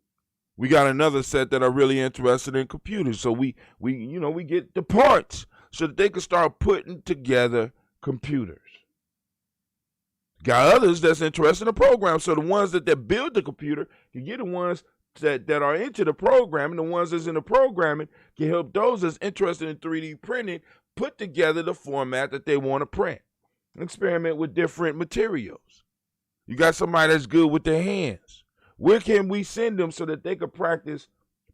We got another set that are really interested in computers, so we get the parts so that they can start putting together computers. Got others that's interested in the program, so the ones that build the computer can get the ones that are into the programming, the ones that's in the programming can help those that's interested in 3D printing put together the format that they want to print. Experiment with different materials. You got somebody that's good with their hands. Where can we send them so that they could practice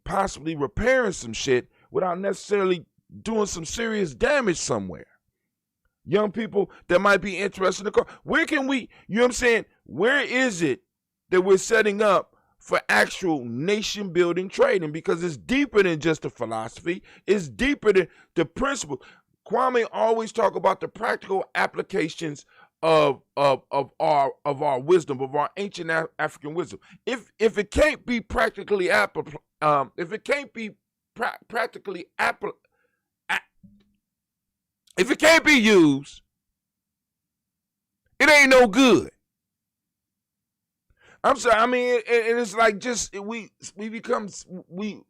possibly repairing some shit without necessarily doing some serious damage somewhere? Young people that might be interested in the car. Where can we, you know what I'm saying? Where is it that we're setting up for actual nation building trading, because it's deeper than just the philosophy. It's deeper than the principle. Kwame always talk about the practical applications of our wisdom, of our ancient African wisdom. If it can't be practically if it can't be practically if it can't be used, it ain't no good. I'm sorry. I mean, and it's like just we become we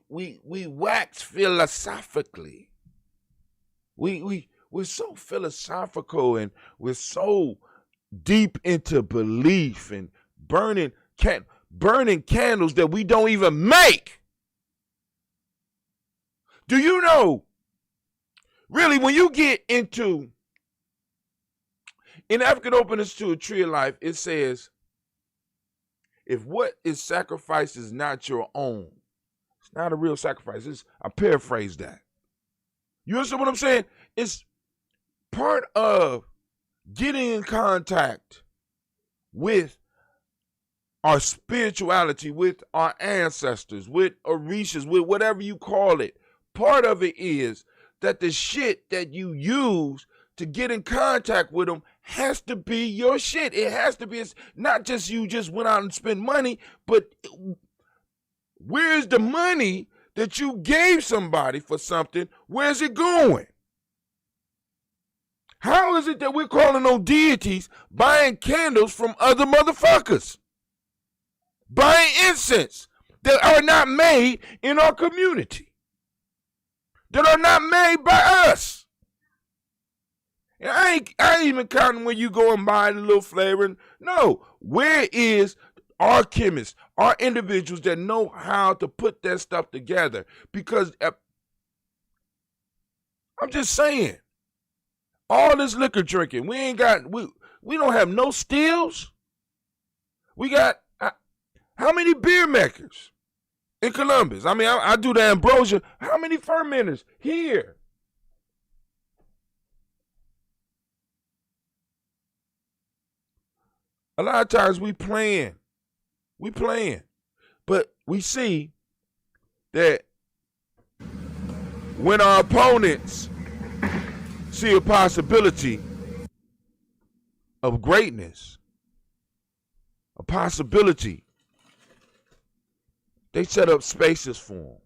wax philosophically. We're so philosophical, and we're so deep into belief and burning candles that we don't even make. Do you know? Really, when you get into in African Openness to a Tree of Life, it says, if what is sacrificed is not your own, it's not a real sacrifice. I paraphrase that. You understand what I'm saying? It's part of getting in contact with our spirituality, with our ancestors, with Orishas, with whatever you call it. Part of it is that the shit that you use to get in contact with them has to be your shit. It has to be. It's not just you just went out and spent money, but where's the money that you gave somebody for something? Where's it going? How is it that we're calling on deities buying candles from other motherfuckers? Buying incense that are not made in our community, that are not made by us. And I ain't even counting when you go and buy the little flavoring. No, where is our chemists, our individuals that know how to put that stuff together? Because I'm just saying, all this liquor drinking, we don't have no stills. We got how many beer makers in Columbus? I mean, I do the ambrosia. How many fermenters here? A lot of times we playing, but we see that when our opponents see a possibility of greatness, a possibility, they set up spaces for them.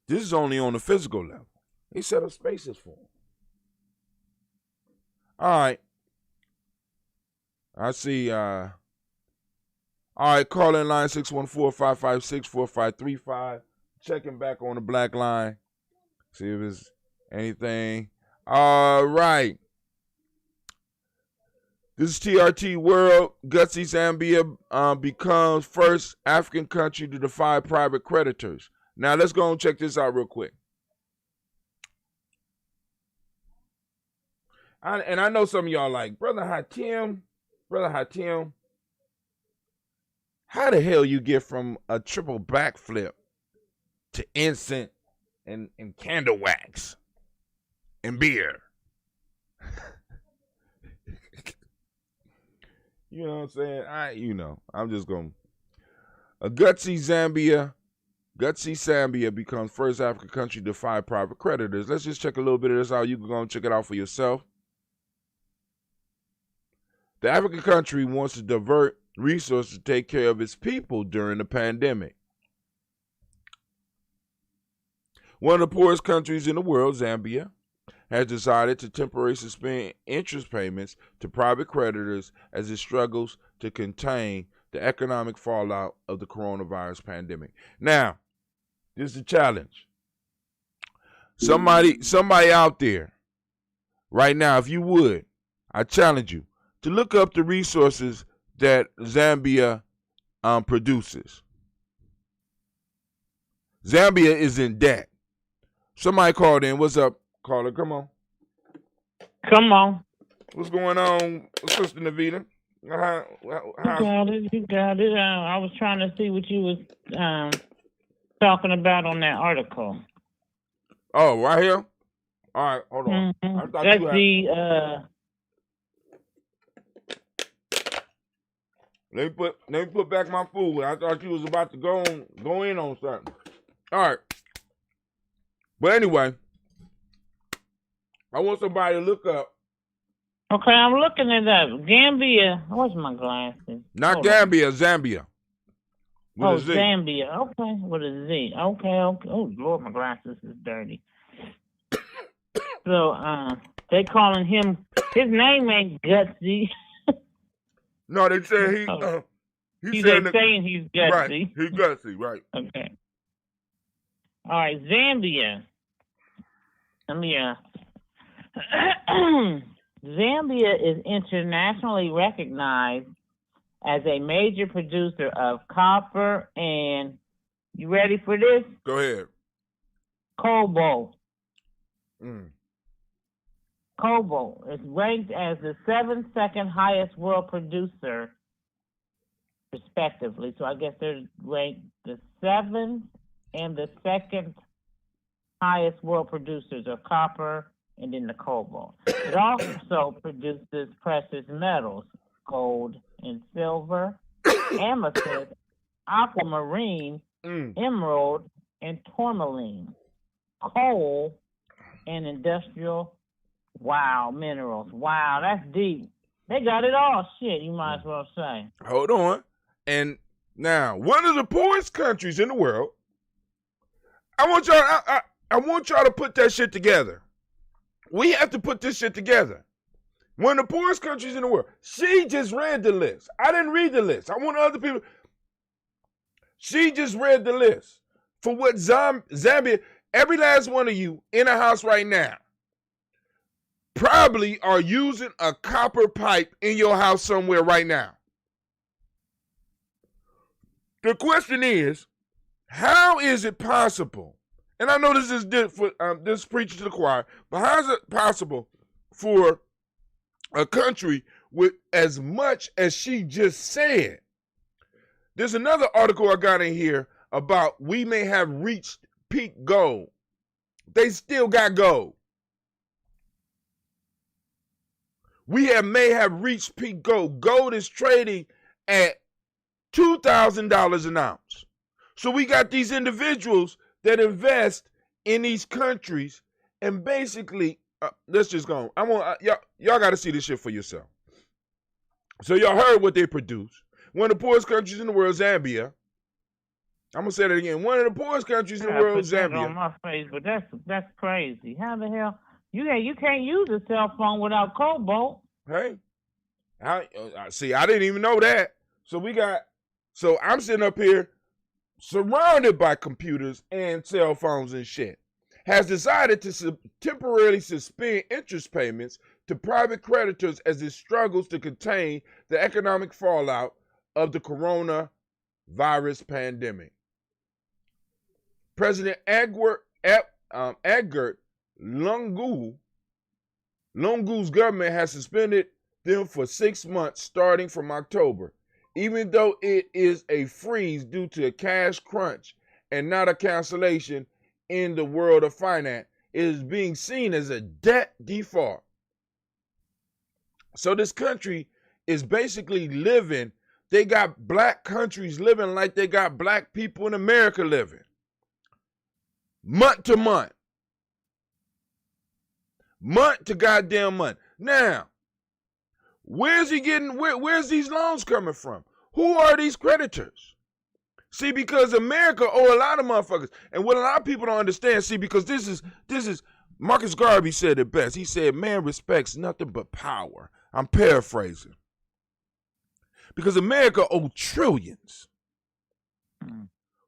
This is only on the physical level. They set up spaces for them. All right. I see. All right, call in line 614-556-4535. Checking back on the black line. See if there's anything. All right. This is TRT World. Gutsy Zambia becomes first African country to defy private creditors. Now let's go and check this out real quick. I know some of y'all like, Brother Hatim, how the hell you get from a triple backflip to incense and candle wax and beer? You know what I'm saying? I'm just going. A gutsy Zambia becomes first African country to defy private creditors. Let's just check a little bit of this out. You can go and check it out for yourself. The African country wants to divert resources to take care of its people during the pandemic. One of the poorest countries in the world, Zambia, has decided to temporarily suspend interest payments to private creditors as it struggles to contain the economic fallout of the coronavirus pandemic. Now, this is a challenge. Somebody out there right now, if you would, I challenge you to look up the resources that Zambia produces. Zambia is in debt. Somebody called in. What's up, caller? Come on. What's going on, Sister Navita? You got it. I was trying to see what you was talking about on that article. Oh, right here? All right, hold on. Mm-hmm. I thought That's you had... Let me put back my food. I thought you was about to go in on something. All right. But anyway, I want somebody to look up. Okay, I'm looking it up. Gambia. Where's my glasses? Not Gambia, Zambia. With a Z. Zambia. Okay, with a Z. Okay. Oh, Lord, my glasses is dirty. So, they calling him, his name ain't Gutsy. No, they said he's saying he's Gutsy. Right, he's Gutsy, right. Okay. All right, Zambia. Zambia is internationally recognized as a major producer of copper and, you ready for this? Go ahead. Cobalt. Cobalt is ranked as the 2nd highest world producer, respectively. So I guess they're ranked the 7th and the 2nd highest world producers of copper and then the cobalt. It also produces precious metals, gold and silver, amethyst, aquamarine, emerald, and tourmaline, coal, and industrial minerals. Wow, that's deep. They got it all. Shit, you might as well say. Hold on. And now, one of the poorest countries in the world, I want y'all to put that shit together. We have to put this shit together. One of the poorest countries in the world. She just read the list. I didn't read the list. I want other people. She just read the list for what Zambia, every last one of you in a house right now, probably are using a copper pipe in your house somewhere right now. The question is, how is it possible? And I know this is this preaching to the choir, but how is it possible for a country with as much as she just said? There's another article I got in here about we may have reached peak gold. They still got gold. We may have reached peak gold. Gold is trading at $2,000 an ounce. So we got these individuals that invest in these countries and basically, let's just go on. Y'all got to see this shit for yourself. So y'all heard what they produce. One of the poorest countries in the world, Zambia. I'm gonna say that again. One of the poorest countries in the world, Zambia. On my face, but that's crazy. How the hell you can't use a cell phone without cobalt? Hey, I didn't even know that. So I'm sitting up here surrounded by computers and cell phones and shit. Has decided to temporarily suspend interest payments to private creditors as it struggles to contain the economic fallout of the coronavirus pandemic. President Edgar Lungu's government has suspended them for 6 months starting from October, even though it is a freeze due to a cash crunch and not a cancellation. In the world of finance, it is being seen as a debt default. So this country is basically living, they got black countries living like they got black people in America living. Month to month. Month to goddamn month. Now, where's these loans coming from? Who are these creditors? See, because America owe a lot of motherfuckers. And what a lot of people don't understand, see, because this is Marcus Garvey said it best. He said, man respects nothing but power. I'm paraphrasing. Because America owe trillions.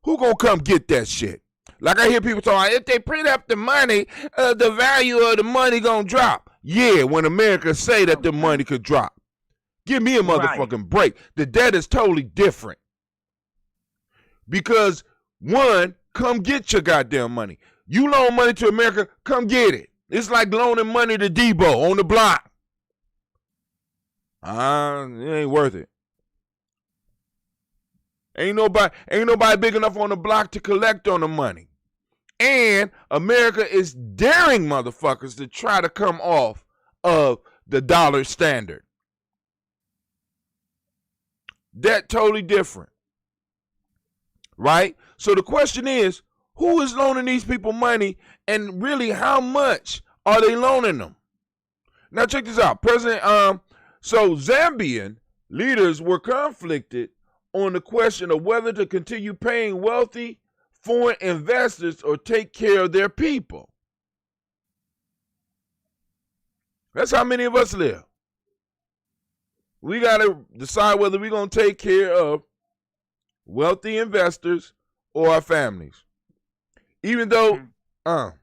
Who gonna come get that shit? Like I hear people talking, if they print up the money, the value of the money gonna drop. Yeah, when America say that the money could drop. Give me a motherfucking break. The debt is totally different. Because, one, come get your goddamn money. You loan money to America, come get it. It's like loaning money to Debo on the block. It ain't worth it. Ain't nobody big enough on the block to collect on the money. And America is daring motherfuckers to try to come off of the dollar standard. That totally different. Right? So the question is, who is loaning these people money, and really how much are they loaning them? Now check this out. So Zambian leaders were conflicted on the question of whether to continue paying wealthy foreign investors or take care of their people. That's how many of us live. We got to decide whether we're going to take care of wealthy investors or our families. Even though, where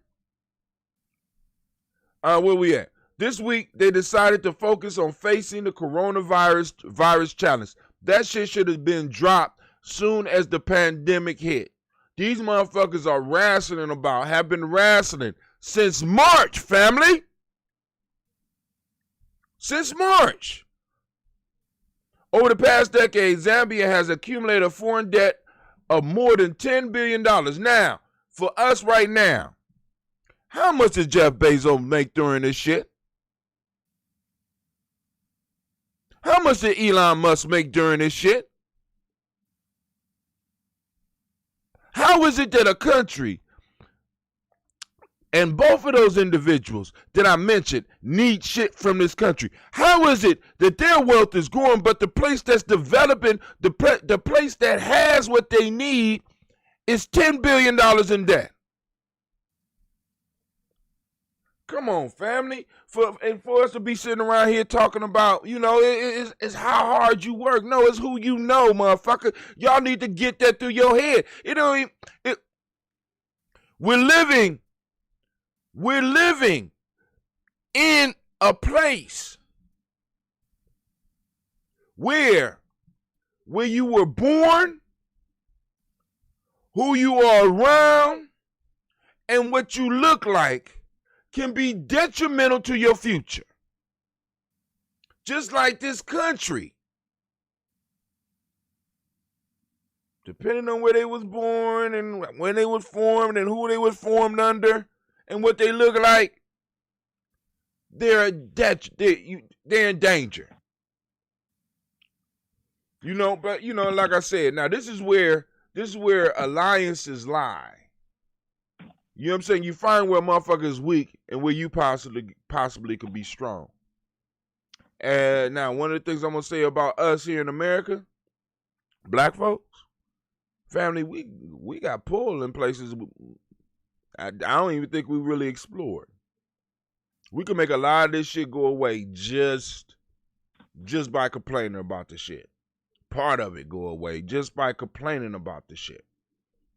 we at? This week, they decided to focus on facing the coronavirus challenge. That shit should have been dropped soon as the pandemic hit. These motherfuckers are have been wrestling since March, family. Since March. Over the past decade, Zambia has accumulated a foreign debt of more than $10 billion. Now, for us right now, how much did Jeff Bezos make during this shit? How much did Elon Musk make during this shit? How is it that a country, and both of those individuals that I mentioned need shit from this country, how is it that their wealth is growing, but the place that's developing, the place that has what they need is $10 billion in debt? Come on, family. For us to be sitting around here talking about, it's how hard you work. No, it's who you know, motherfucker. Y'all need to get that through your head. We're living in a place where you were born, who you are around, and what you look like can be detrimental to your future. Just like this country. Depending on where they was born and when they was formed and who they was formed under and what they look like, they're in danger. But like I said, now this is where alliances lie. You know what I'm saying? You find where a motherfucker is weak and where you possibly could be strong. And now, one of the things I'm going to say about us here in America, black folks, family, we got pulled in places I don't even think we really explored. We can make a lot of this shit go away just by complaining about the shit. Part of it go away just by complaining about the shit.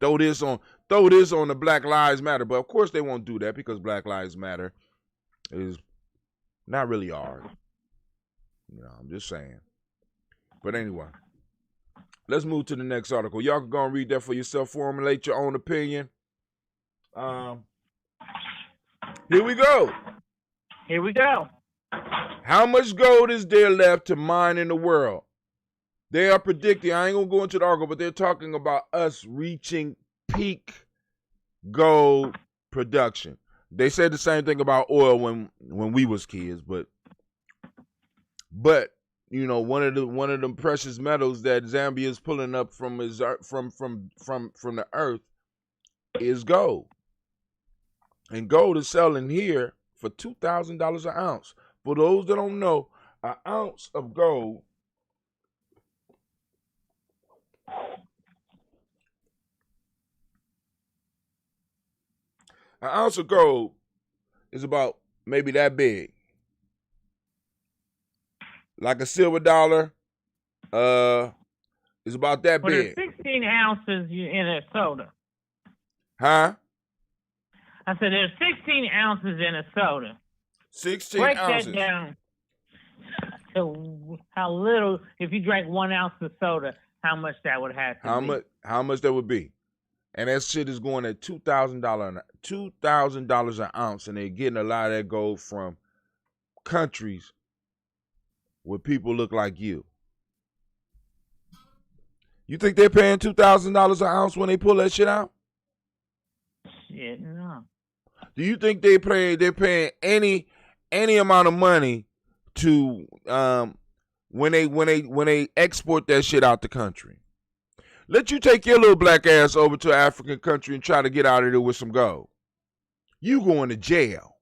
Throw this on the Black Lives Matter, but of course they won't do that because Black Lives Matter is not really ours. I'm just saying. But anyway, let's move to the next article. Y'all can go and read that for yourself, formulate your own opinion. Here we go. How much gold is there left to mine in the world? They are predicting, I ain't going to go into the article, but they're talking about us reaching peak gold production. They said the same thing about oil when we was kids, but one of the precious metals that Zambia is pulling up from the earth is gold. And gold is selling here for $2,000 an ounce. For those that don't know, an ounce of gold is about maybe that big. Like a silver dollar is about that big. There's 16 ounces in a soda. Huh? I said there's 16 ounces in a soda. 16 Break ounces. That down to how little, if you drank 1 ounce of soda, how much that would have to be. How much that would be. And that shit is going at $2,000 an ounce, and they're getting a lot of that gold from countries where people look like you. You think they're paying $2,000 an ounce when they pull that shit out? Shit, no. Do you think they're paying any amount of money to when they export that shit out the country. Let you take your little black ass over to an African country and try to get out of there with some gold. You going to jail.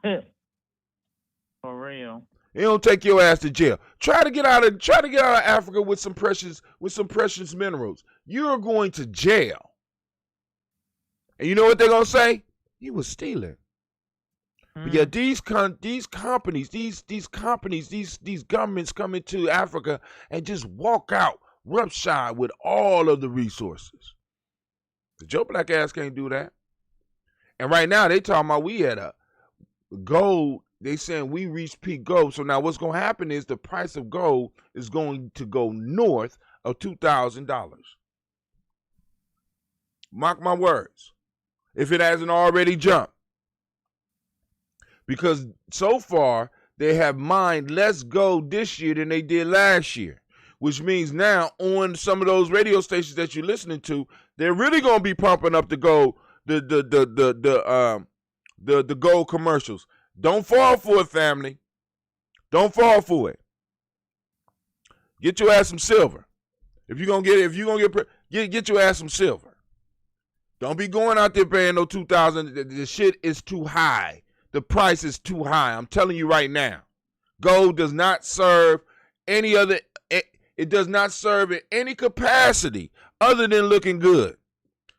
For real. It don't take your ass to jail. Try to get out of Africa with some precious minerals. You're going to jail. And you know what they're gonna say? You was stealing. But yeah, these companies, these governments come into Africa and just walk out roughshod with all of the resources. But your black ass can't do that. And right now they talking about we had a gold. They saying we reached peak gold. So now what's gonna happen is the price of gold is going to go north of $2,000. Mark my words. If it hasn't already jumped. Because so far, they have mined less gold this year than they did last year. Which means now on some of those radio stations that you're listening to, they're really gonna be pumping up the gold, the gold commercials. Don't fall for it, family. Don't fall for it. Get your ass some silver. If you're gonna get your ass some silver. Don't be going out there paying no $2,000. The shit is too high. The price is too high. I'm telling you right now. Gold does not serve any other. It does not serve in any capacity other than looking good.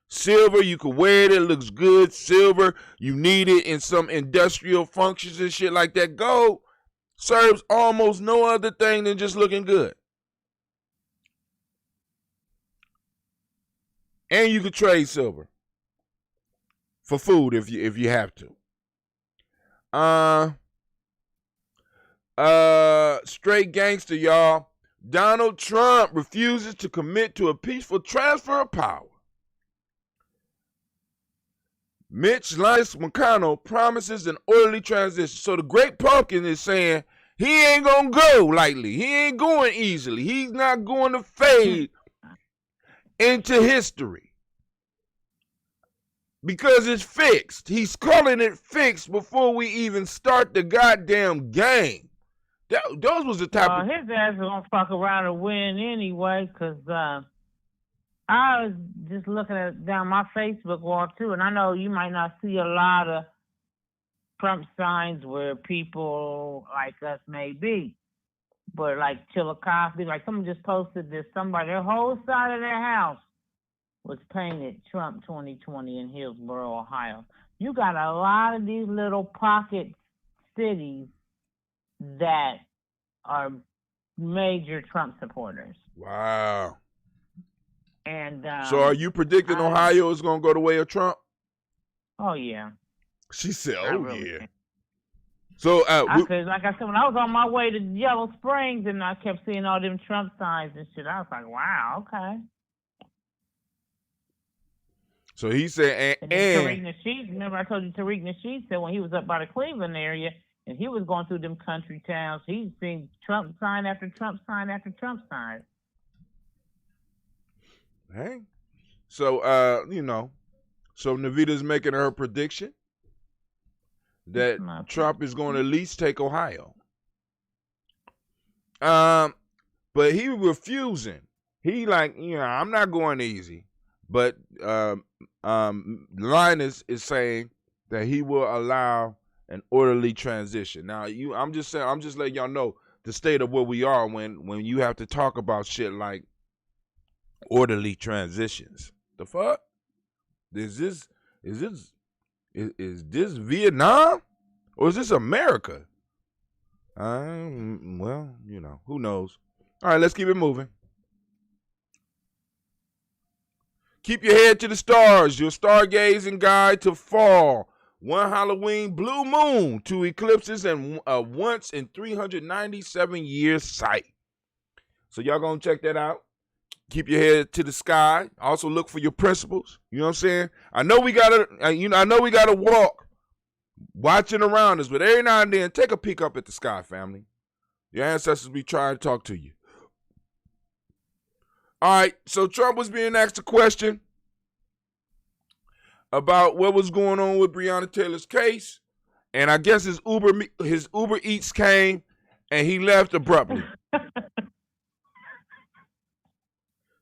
Silver, you can wear it. It looks good. Silver, you need it in some industrial functions and shit like that. Gold serves almost no other thing than just looking good. And you can trade silver for food if you have to. Straight gangster, y'all. Donald Trump refuses to commit to a peaceful transfer of power. Mitch McConnell promises an orderly transition. So the Great Pumpkin is saying he ain't gonna go lightly. He ain't going easily. He's not going to fade into history because it's fixed. He's calling it fixed before we even start the goddamn game. Those was the type of... His ass is gonna fuck around and win anyway, because I was just looking at down my Facebook wall too, and I know you might not see a lot of Trump signs where people like us may be, but like Chillicothe, like someone just posted this, somebody, their whole side of their house was painted Trump 2020 in Hillsborough, Ohio. You got a lot of these little pocket cities that are major Trump supporters. Wow. And so are you predicting Ohio is going to go the way of Trump? Oh, yeah. She said, really yeah. can. So, because like I said, when I was on my way to Yellow Springs and I kept seeing all them Trump signs and shit, I was like, wow, okay. So he said, and Tariq Nasheed, remember I told you Tariq Nasheed said when he was up by the Cleveland area and he was going through them country towns, he's seen Trump sign after Trump sign after Trump sign. Hey. So, so Navita's making her prediction that Trump is going to at least take Ohio. But he refusing. He like, I'm not going easy. But Linus is saying that he will allow an orderly transition. Now, I'm just letting y'all know the state of where we are when you have to talk about shit like orderly transitions. The fuck? Is this Vietnam or is this America? Well, who knows? All right, let's keep it moving. Keep your head to the stars, your stargazing guide to fall. One Halloween blue moon, 2 eclipses, and a once in 397 year sight. So y'all gonna check that out. Keep your head to the sky. Also look for your principles. You know what I'm saying? I know we gotta walk watching around us, but every now and then take a peek up at the sky, family. Your ancestors be trying to talk to you. All right, so Trump was being asked a question about what was going on with Breonna Taylor's case, and I guess his Uber Eats came and he left abruptly.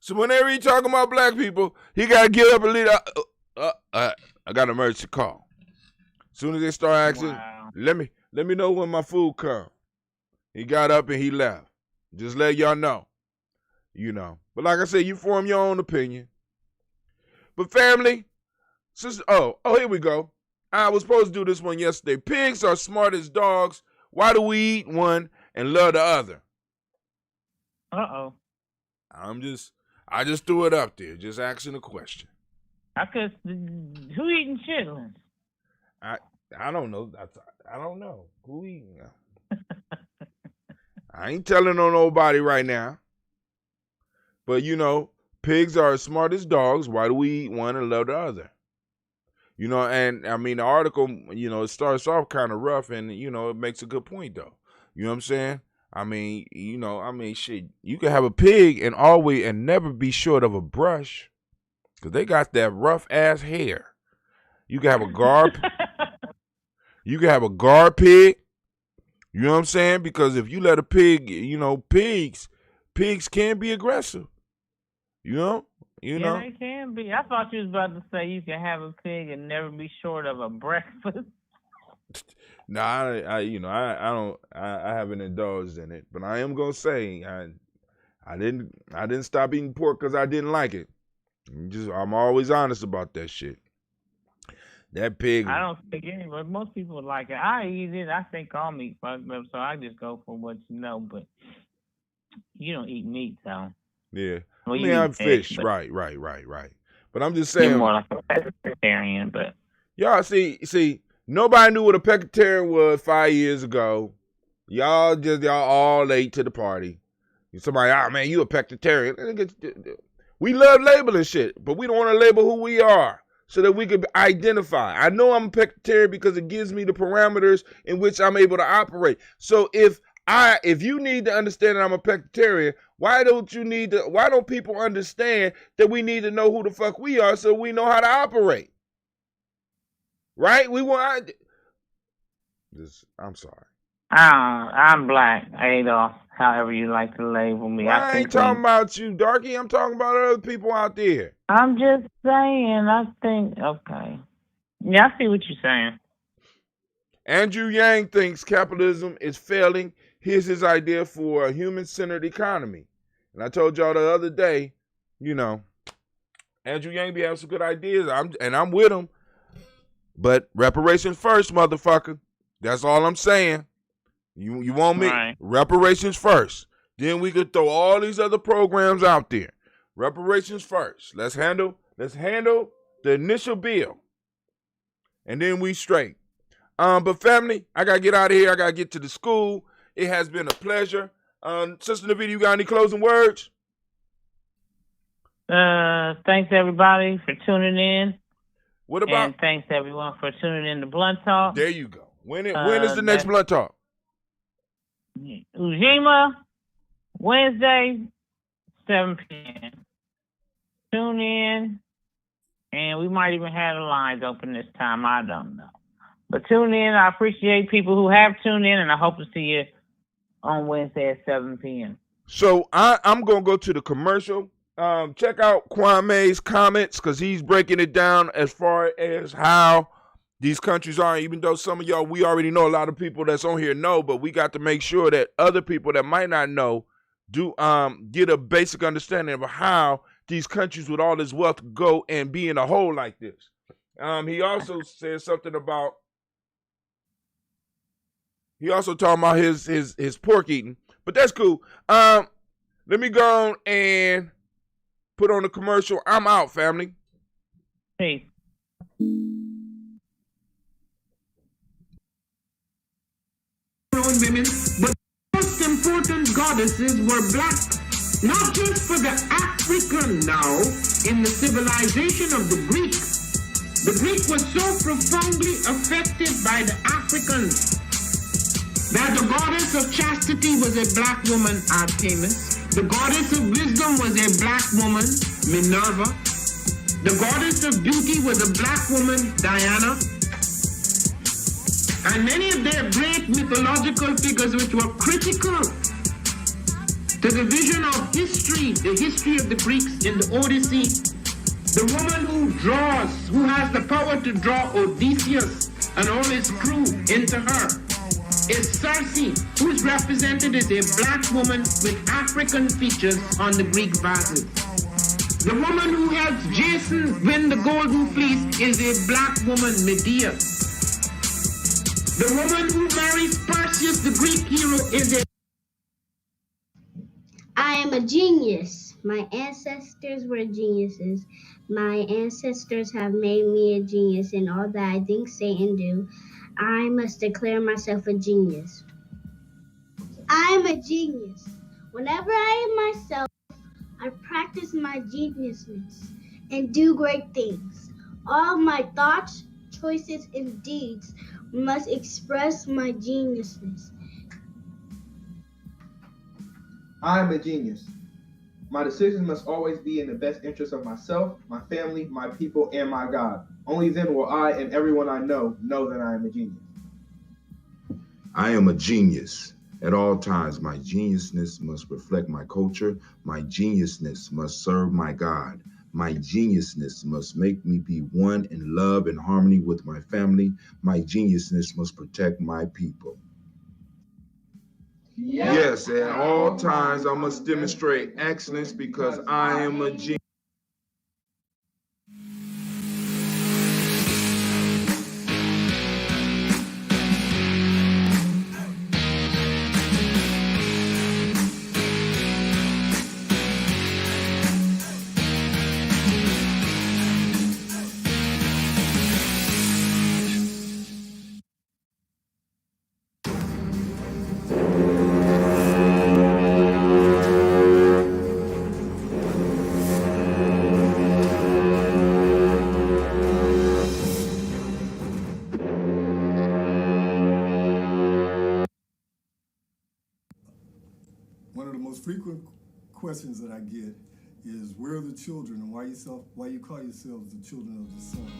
So whenever he talking about black people, he got to get up and lead. I got an emergency call. As soon as they start asking, let me know when my food comes. He got up and he left. Just let y'all know. You know. But like I said, you form your own opinion. But family, sister, here we go. I was supposed to do this one yesterday. Pigs are smart as dogs. Why do we eat one and love the other? Uh-oh. I just threw it up there, just asking a question. Who eating chitlins? I don't know. I don't know. Who eating? I ain't telling on nobody right now. But, you know, pigs are as smart as dogs. Why do we eat one and love the other? You know, and, I mean, the article, you know, it starts off kind of rough and, you know, it makes a good point, though. You know what I'm saying? I mean, you know, shit, you can have a pig and never be short of a brush because they got that rough-ass hair. You can have a guard. You can have a guard pig. You know what I'm saying? Because if you let a pig, you know, pigs can be aggressive. You know? Yeah, they can be. I thought you was about to say you can have a pig and never be short of a breakfast. No, I haven't indulged in it, but I am gonna say I didn't stop eating pork because I didn't like it. I'm always honest about that shit. That pig. I don't think but most people like it. I eat it. I think all meat fucked up, so I just go for what you know. But you don't eat meat, so. Yeah. Well, I mean, I'm fish. Right. But I'm just saying. You're more like a vegetarian, but. Y'all see, nobody knew what a pescatarian was 5 years ago. Y'all all late to the party. Somebody, man, you a pescatarian. We love labeling shit, but we don't want to label who we are so that we can identify. I know I'm a pescatarian because it gives me the parameters in which I'm able to operate. So if you need to understand that I'm a pescatarian, why don't people understand that we need to know who the fuck we are so we know how to operate? Right? I'm sorry. I'm black, Adolf, however you like to label me. Well, I ain't talking about you, Darky. I'm talking about other people out there. I'm just saying, okay. Yeah, I see what you're saying. Andrew Yang thinks capitalism is failing. Here's his idea for a human-centered economy. And I told y'all the other day, you know, Andrew Yang be having some good ideas, I'm with him. But reparations first, motherfucker. That's all I'm saying. You want me? Right. Reparations first. Then we could throw all these other programs out there. Reparations first. Let's handle the initial bill. And then we straight. But family, I gotta get out of here. I gotta get to the school. It has been a pleasure. Sister Navita, you got any closing words? Thanks everybody for tuning in. What about? And thanks everyone for tuning in to Blunt Talk. There you go. When is the next Blunt Talk? Ujima, Wednesday, 7 p.m. Tune in, and we might even have the lines open this time. I don't know. But tune in. I appreciate people who have tuned in, and I hope to see you on Wednesday at 7 p.m. So I'm going to go to the commercial. Check out Kwame's comments because he's breaking it down as far as how these countries are, even though some of y'all, we already know, a lot of people that's on here know, but we got to make sure that other people that might not know do get a basic understanding of how these countries with all this wealth go and be in a hole like this. He also said something about, he also talking about his pork eating, but that's cool. Let me go on and put on the commercial. I'm out, family. Peace. Women, but the most important goddesses were black, not just for the African now in the civilization of the Greeks. The Greek was so profoundly affected by the Africans that the goddess of chastity was a black woman, Artemis. The goddess of wisdom was a black woman, Minerva. The goddess of beauty was a black woman, Diana. And many of their great mythological figures which were critical to the vision of history, the history of the Greeks in the Odyssey, the woman who has the power to draw Odysseus and all his crew into her, is Circe, who is represented as a black woman with African features on the Greek vases. The woman who helps Jason win the Golden Fleece is a black woman, Medea. The woman who marries Perseus, the Greek hero, is a... I am a genius. My ancestors were geniuses. My ancestors have made me a genius in all that I think, say, and do. I must declare myself a genius. I am a genius. Whenever I am myself, I practice my geniusness and do great things. All my thoughts, choices, and deeds must express my geniusness. I am a genius. My decisions must always be in the best interest of myself, my family, my people, and my God. Only then will I and everyone I know that I am a genius. I am a genius. At all times, my geniusness must reflect my culture. My geniusness must serve my God. My geniusness must make me be one in love and harmony with my family. My geniusness must protect my people. Yes, at all times I must demonstrate excellence because I am a genius. One of the most frequent questions that I get is, where are the children and why you call yourselves the children of the sun?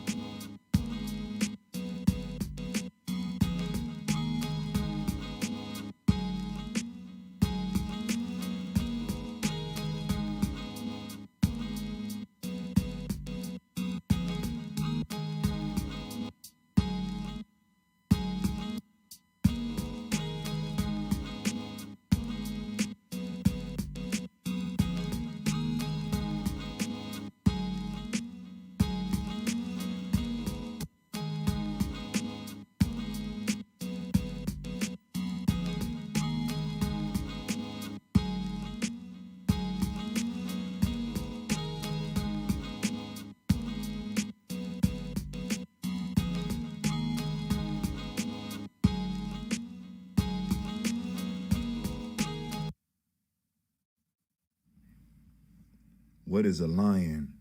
What is a lion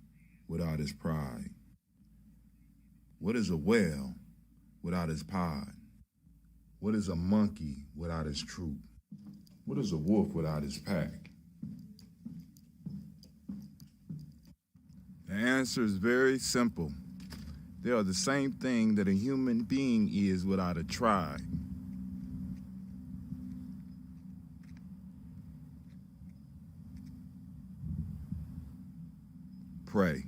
without his pride? What is a whale without his pod? What is a monkey without his troop? What is a wolf without his pack? The answer is very simple. They are the same thing that a human being is without a tribe. Pray.